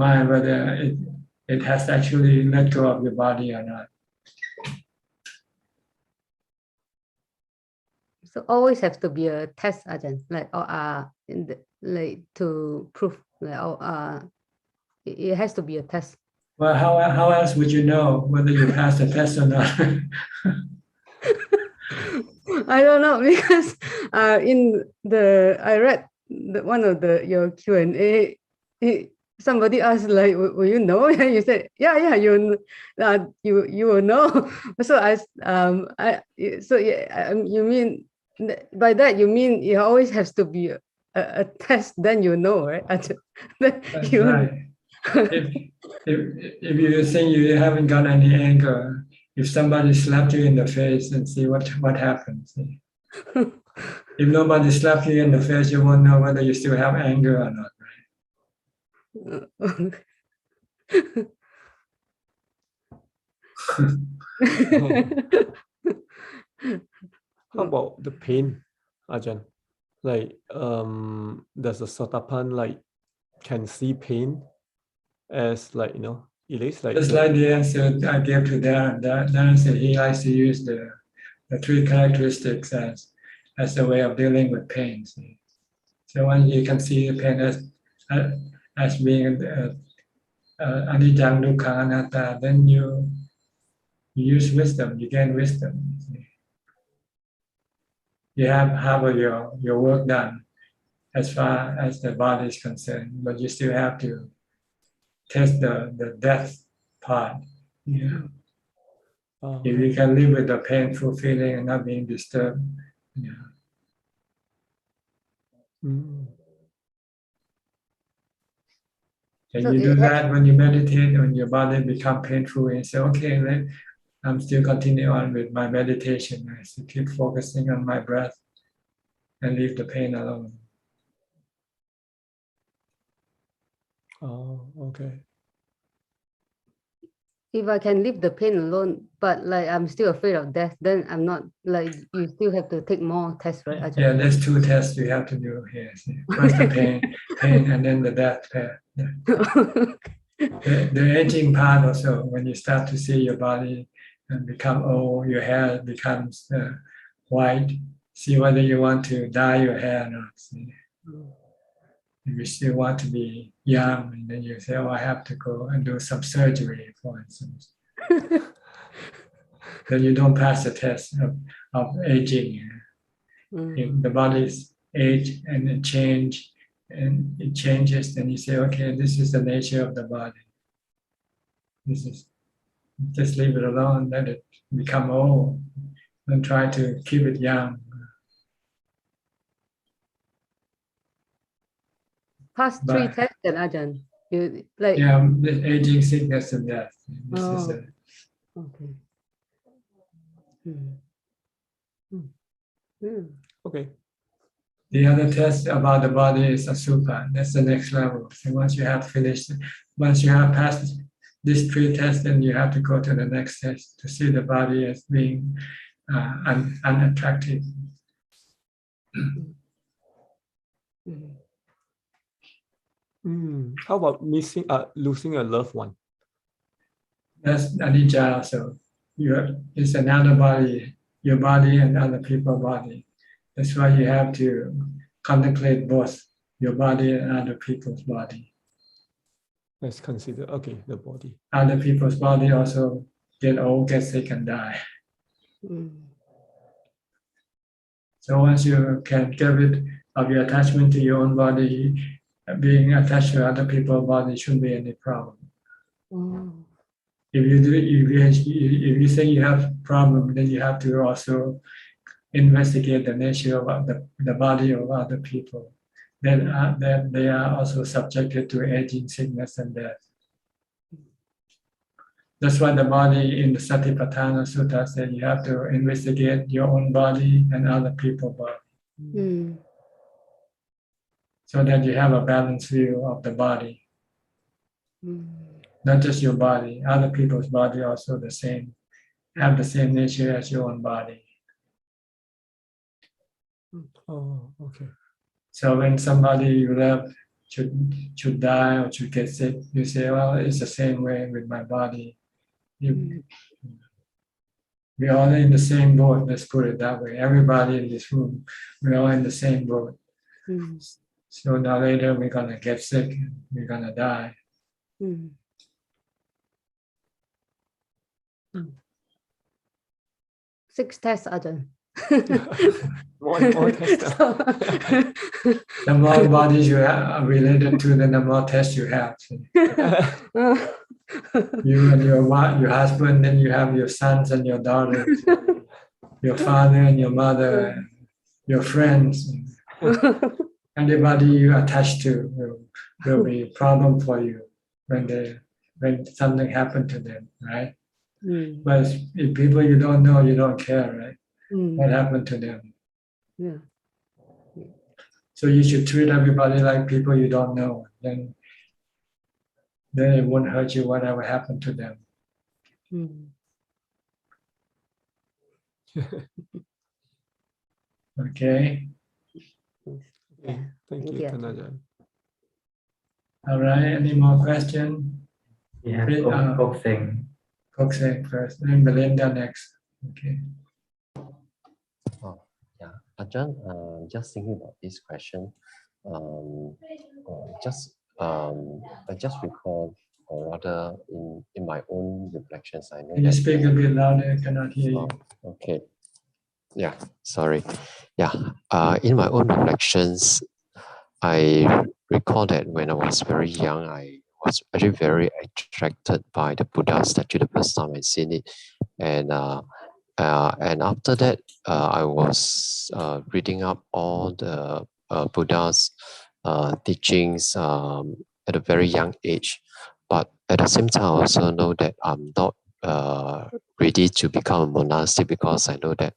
mind whether it has actually let go of your body or not. So always have to be a test, Ajahn, like like to prove like it has to be a test. Well, how else would you know whether you passed the test or not? I don't know, because I read one of your Q&A, somebody asked like, "Will you know?" And you said, "Yeah, you will know." So you mean by that you mean it always has to be a test, then you know, right? That's right. If you think you haven't got any anger, if somebody slapped you in the face and see what happens. If nobody slapped you in the face, you won't know whether you still have anger or not, right? How about the pain, Ajahn? Like, does the Sotapan like can see pain as like, it is like just like the answer I gave to Darren. Darren said he likes to use the three characteristics as a way of dealing with pain. So when you can see the pain as being anicca, dukkha, anatta, then you use wisdom. You gain wisdom. You have your work done as far as the body is concerned, but you still have to test the death part. Yeah. If you can live with the painful feeling and not being disturbed. Yeah. And so you do that when you meditate, when your body becomes painful, and you say, "Okay, I'm still continue on with my meditation. I still keep focusing on my breath and leave the pain alone." Oh, okay. If I can leave the pain alone, but like I'm still afraid of death, then I'm not, like, you still have to take more tests, right, Ajahn? Yeah, there's two tests you have to do here. First the pain, and then the death part. Yeah. The aging part also, when you start to see your body and become old, your hair becomes white, see whether you want to dye your hair or not. See. If you still want to be young, and then you say, "Oh, I have to go and do some surgery," for instance. Then you don't pass the test of aging. If the body's age and it changes, then you say, "Okay, this is the nature of the body. Just leave it alone, let it become old, and try to keep it young." Past three tests, then, Ajahn. You like. Yeah, the aging, sickness, and death. This is okay. Okay. The other test about the body is asupa. That's the next level. So once you have finished, once you have passed this pre-test, then you have to go to the next test to see the body as being unattractive. How about losing a loved one? That's anicca also. It's another body, your body and other people's body. That's why you have to contemplate both your body and other people's body. Let's consider, okay, the body. Other people's body also get old, get sick, and die. So once you can get rid of your attachment to your own body, being attached to other people's body shouldn't be any problem. If you think you have problem, then you have to also investigate the nature of the body of other people. Then they are also subjected to aging, sickness, and death. That's why the body in the Satipatthana Sutta said you have to investigate your own body and other people's body. So that you have a balanced view of the body. Not just your body, other people's body also the same, have the same nature as your own body. Oh, okay. So when somebody you love should die or should get sick, you say, well, it's the same way with my body. We're all in the same boat, let's put it that way. Everybody in this room, we're all in the same boat. So now later we're gonna get sick, we're gonna die. 6 tests, Ajahn. More tests. The more bodies you have related to, then the more tests you have. You and your husband, then you have your sons and your daughters, your father and your mother, your friends. Anybody you attach to will be a problem for you when something happened to them, right? But if people you don't know, you don't care, right? What happened to them? Yeah. So you should treat everybody like people you don't know. Then it won't hurt you whatever happened to them. Okay. Okay. Thank you, Tanajan. All right. Any more questions? We have Kok Seng. Kok Seng first, and Belinda next. Okay. Oh, yeah, Ajahn, just thinking about this question. I just recall, or rather, in my own reflections, I know. Can you speak a bit louder? I cannot hear you. Okay. Yeah, sorry. Yeah, in my own reflections, I recall that when I was very young, I was actually very attracted by the Buddha statue the first time I seen it, and after that, I was reading up all the Buddha's teachings at a very young age. But at the same time, I also know that I'm not ready to become a monastic because I know that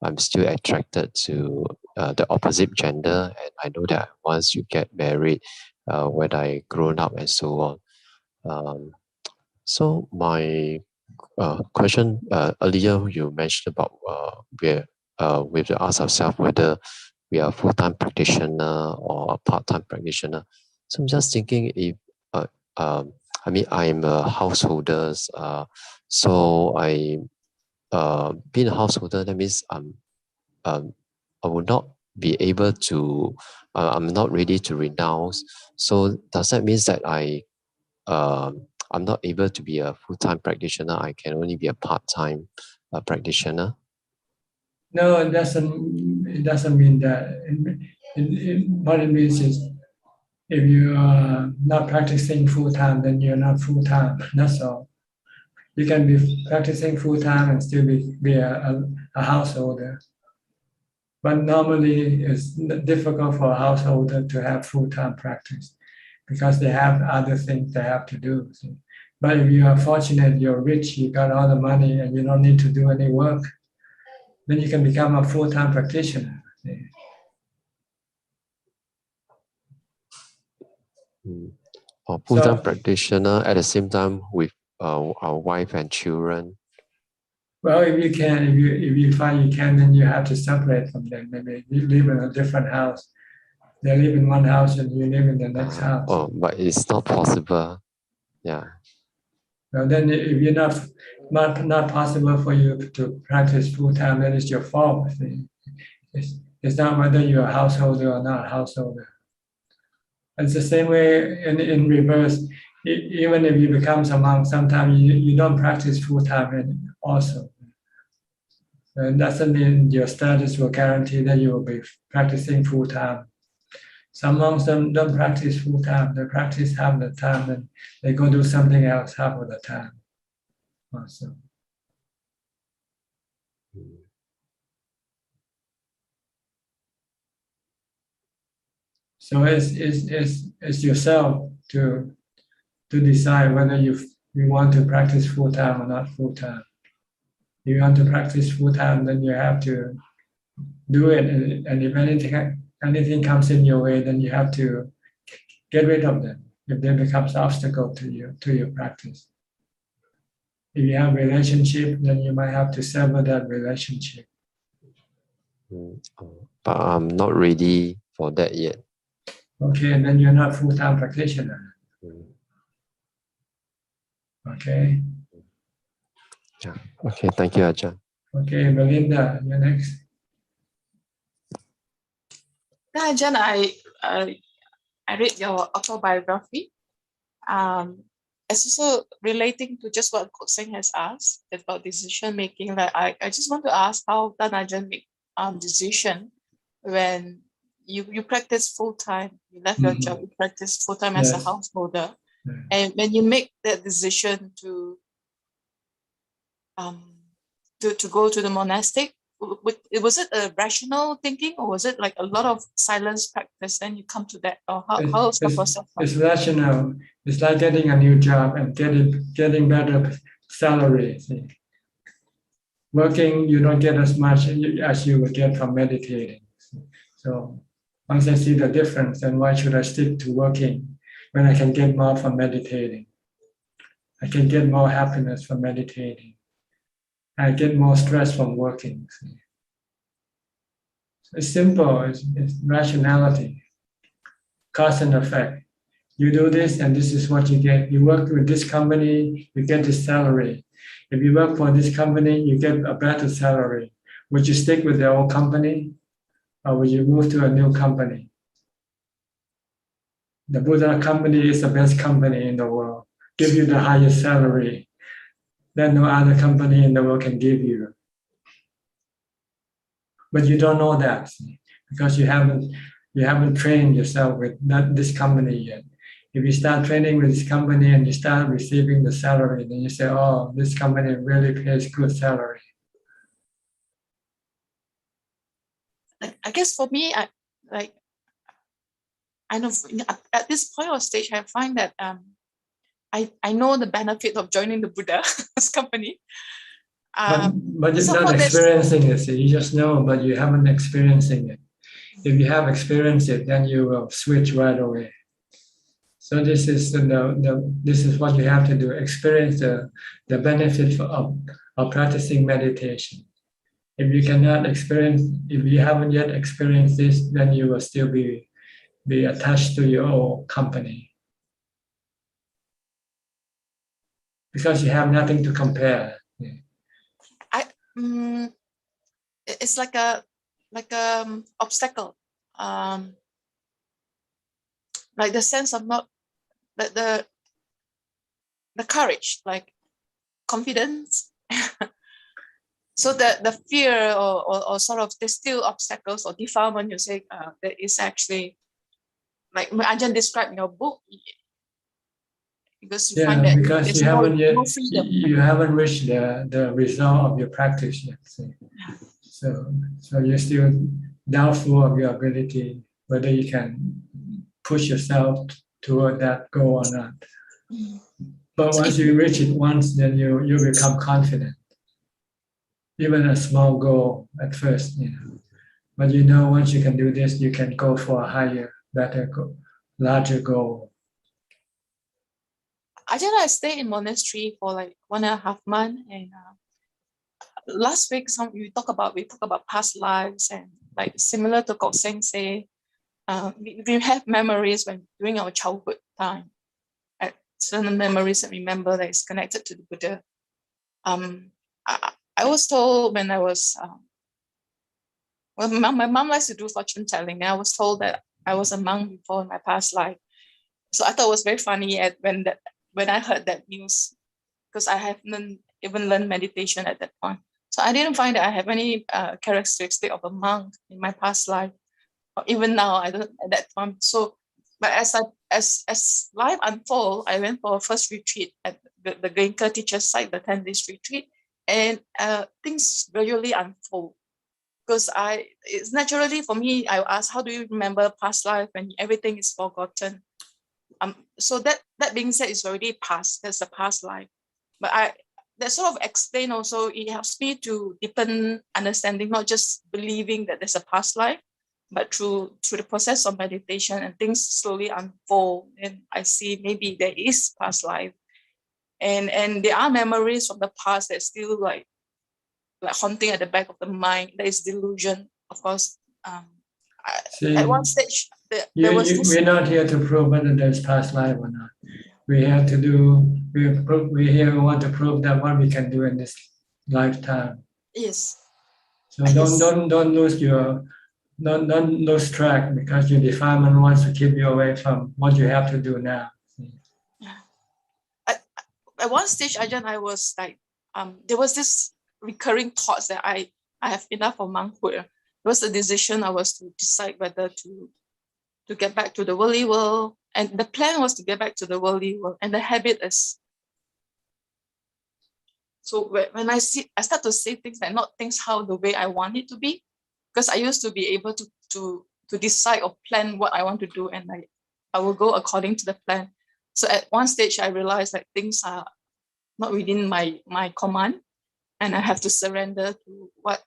I'm still attracted to the opposite gender, and I know that once you get married, when I grown up and so on. So my question earlier you mentioned about we have to ask ourselves whether we are a full-time practitioner or a part-time practitioner. So I'm just thinking if I mean I'm a householder, so I being a householder, that means I will not be able to I'm not ready to renounce. So does that mean that I'm not able to be a full-time practitioner? I can only be a part-time practitioner. No, it doesn't mean that. What it means is, if you are not practicing full-time, then you're not full-time. That's all. You can be practicing full-time and still be a householder. But normally, it's difficult for a householder to have full-time practice because they have other things they have to do. But if you are fortunate, you're rich, you got all the money, and you don't need to do any work, then you can become a full-time practitioner. Or full-time practitioner at the same time with our wife and children. Well, if you can, if you find you can, then you have to separate from them. Maybe you live in a different house. They live in one house and you live in the next house. Oh, but it's not possible. Yeah. Well, then if you're not possible for you to practice full time, then it's your fault. It's not whether you're a householder or not a householder. It's the same way in reverse. Even if you become a monk, sometimes you don't practice full time also. And doesn't mean your status will guarantee that you will be practicing full time. Some monks don't practice full time. They practice half the time and they go do something else half of the time. Also. So it's yourself to decide whether you want to practice full time or not full time. If you want to practice full time, then you have to do it, and if anything comes in your way, then you have to get rid of them if they become an obstacle to your practice. If you have a relationship, then you might have to sever that relationship. But I'm not ready for that yet. Okay, and then you're not full-time practitioner. Okay. Yeah. Okay. Thank you, Ajahn. Okay, Belinda, you're next. Ajahn, I read your autobiography. It's also relating to just what Kok Seng has asked about decision making. Like I just want to ask how Ajahn make decision when you practice full time. You left your job, you practice full time as a householder, and when you make that decision to go to the monastic, was it a rational thinking, or was it like a lot of silence practice? Then you come to that, or how's the process? It's rational. It's like getting a new job and getting better salary. See? Working, you don't get as much as you would get from meditating. So once I see the difference, then why should I stick to working when I can get more from meditating? I can get more happiness from meditating. I get more stress from working. See? It's simple, it's rationality, cause and effect. You do this and this is what you get. You work with this company, you get this salary. If you work for this company, you get a better salary. Would you stick with the old company or would you move to a new company? The Buddha company is the best company in the world, give you the highest salary that no other company in the world can give you. But you don't know that because you haven't trained yourself with this company yet. If you start training with this company and you start receiving the salary, then you say, oh, this company really pays good salary. I guess for me, I know at this point or stage, I find that I know the benefit of joining the Buddha's company. But you're not experiencing it. You just know, but you haven't experiencing it. If you have experienced it, then you will switch right away. So this is this is what you have to do: experience the benefit of practicing meditation. If you cannot experience, if you haven't yet experienced this, then you will still be attached to your old company because you have nothing to compare. It's like a obstacle, like the sense of not the courage, like confidence. So the fear or sort of there's still obstacles or defilement. You say that is actually like Ajahn described in your book. Because you find that because you haven't yet you haven't reached the result of your practice yet. So you're still doubtful of your ability, whether you can push yourself toward that goal or not. But once you reach it once, then you become confident. even a small goal at first, but you know, once you can do this, you can go for a higher, better goal, larger goal. I stayed in monastery for like 1.5 months, and last week we talk about past lives, and like similar to Kok Seng say, we have memories when during our childhood time, certain memories that we remember that is connected to the Buddha. I was told when I was well, my mom likes to do fortune telling, and I was told that I was a monk before in my past life. So I thought it was very funny when I heard that news, because I haven't even learned meditation at that point. So I didn't find that I have any characteristic of a monk in my past life, or even now I don't at that time. So, but as life unfold, I went for a first retreat at the Grenker teacher's site, the 10 days retreat, and things gradually unfold. Because it's naturally for me, I ask, how do you remember past life when everything is forgotten? So that being said, it's already past. That's the past life. But that sort of explain also, it helps me to deepen understanding, not just believing that there's a past life, but through the process of meditation, and things slowly unfold, and I see maybe there is past life, and there are memories from the past that still like haunting at the back of the mind. There is delusion, of course. At one stage, there was this. We're not here to prove whether there's past life or not. We have to do. We here want to prove that what we can do in this lifetime. Yes. So don't lose track, because your defilement wants to keep you away from what you have to do now. At one stage, Ajahn, I was like, there was this recurring thoughts that I have enough of monkhood. It was a decision I was to decide whether to get back to the worldly world, and the plan was to get back to the worldly world, and the habit is. So when I start to say things like not things how the way I want it to be, because I used to be able to decide or plan what I want to do, and I will go according to the plan. So at one stage I realized that things are not within my command, and I have to surrender to what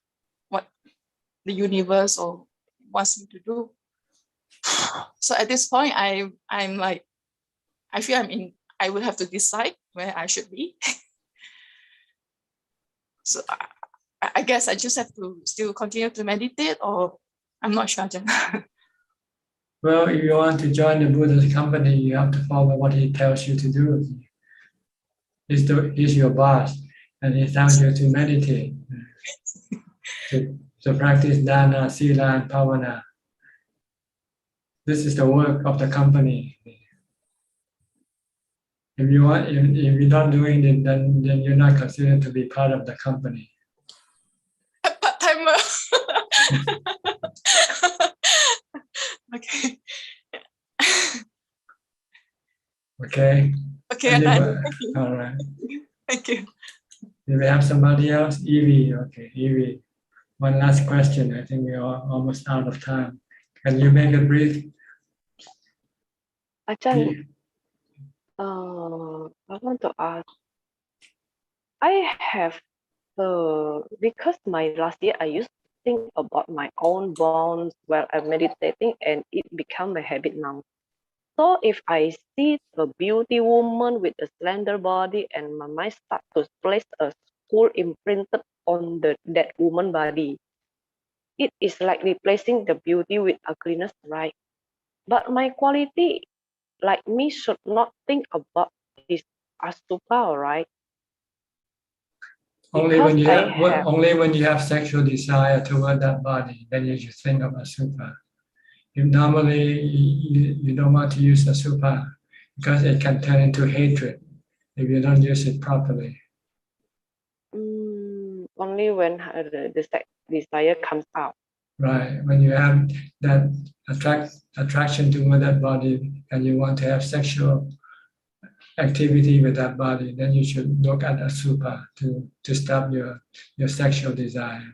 the universe or wants me to do. So at this point I'm like, I feel I will have to decide where I should be. So I guess I just have to still continue to meditate, or I'm not sure. Well, if you want to join the Buddha's company, you have to follow what he tells you to do. He's your boss, and he tells you to meditate, to practice dana, sila, and pavana. This is the work of the company. If you're not doing it, then you're not considered to be part of the company. Part-timer. Okay. Okay. Okay. All right. Thank you. Do we have somebody else? Evie. Okay, Evie. One last question. I think we are almost out of time. Can you make it brief? Ajahn, I want to ask. I have because my last year I used to think about my own bones while I'm meditating, and it become a habit now. So if I see a beauty woman with a slender body, and my mind start to place a school imprinted on that woman body, it is like replacing the beauty with ugliness, right? But my quality, like me, should not think about this asupa, right? Only when you have sexual desire toward that body, then you should think of asupa. If normally you don't want to use asupa, because it can turn into hatred if you don't use it properly. Only when the desire comes out. Right. When you have that attraction toward that body, and you want to have sexual activity with that body, then you should look at asupa to stop your sexual desire.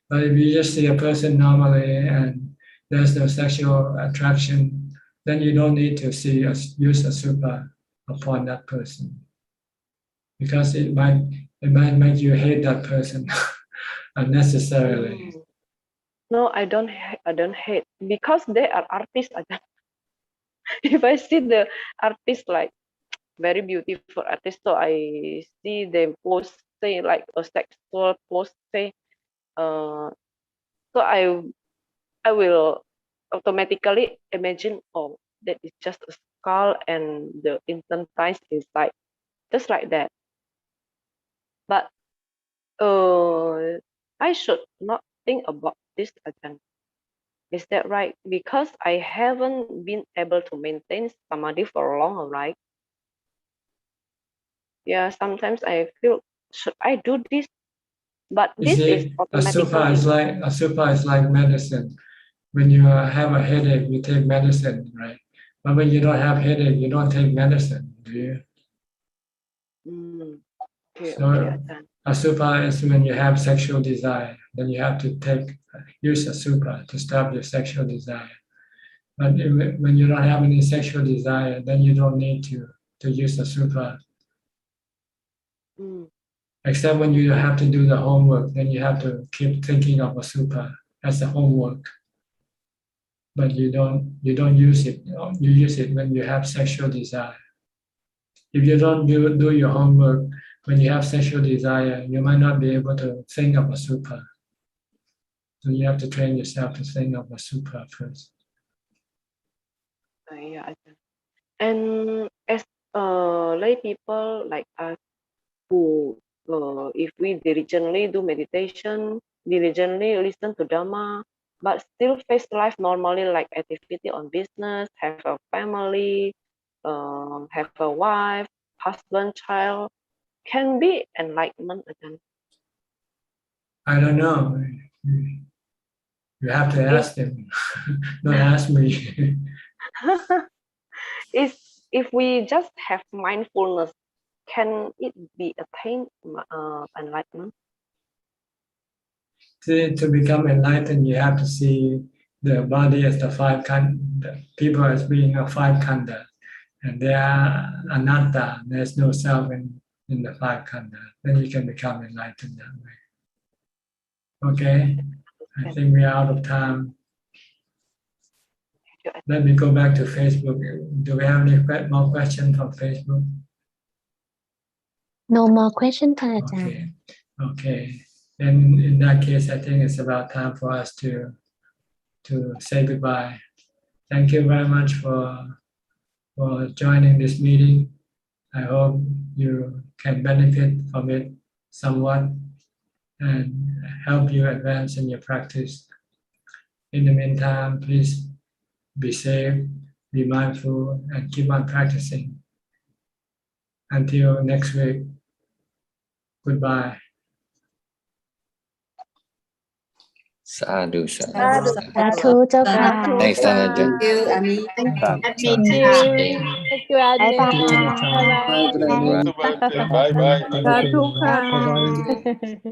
But if you just see a person normally and there's no sexual attraction, then you don't need to use asupa upon that person, because it might make you hate that person. unnecessarily. No, I don't hate because they are artists. If I see the artist like very beautiful artist, so I see them post say like a sexual post say, so I will automatically imagine, oh, that is just a skull and the intestines inside, just like that. But I should not think about this again. Is that right? Because I haven't been able to maintain samadhi for long, right? Yeah, sometimes I feel, should I do this? But You this is see, automatically. Asubha is like medicine. When you have a headache, you take medicine, right? But when you don't have headache, you don't take medicine, do you? So Asubha is when you have sexual desire, then you have to use Asubha to stop your sexual desire. But when you don't have any sexual desire, then you don't need to use Asubha. Except when you have to do the homework, then you have to keep thinking of Asubha as the homework. But you don't use it. You use it when you have sexual desire. If you don't do your homework when you have sexual desire, you might not be able to think of Asubha. So you have to train yourself to think of Asubha first. Yeah, and as lay people like us who, if we diligently do meditation, diligently listen to Dhamma, but still face life normally, like activity on business, have a family, have a wife, husband, child, can be enlightenment again. I don't know. You have to ask them. Don't ask me. If we just have mindfulness, can it be attained enlightenment? To become enlightened, you have to see the body as the people as being a five khandha, and they are anatta. There's no self in the five khandha. Then you can become enlightened that way. Okay, I think we're out of time. Let me go back to Facebook. Do we have any more questions from Facebook? No more question, Ajahn. Okay. Then in that case, I think it's about time for us to say goodbye. Thank you very much for joining this meeting. I hope you can benefit from it somewhat and help you advance in your practice. In the meantime, please be safe, be mindful, and keep on practicing. Until next week, goodbye. Sadhu, Sadhu, จ้าค่ะ Thanks, Tanaja. Thank you, Ami. Thank you, Ami. Bye bye. Bye bye. Bye bye.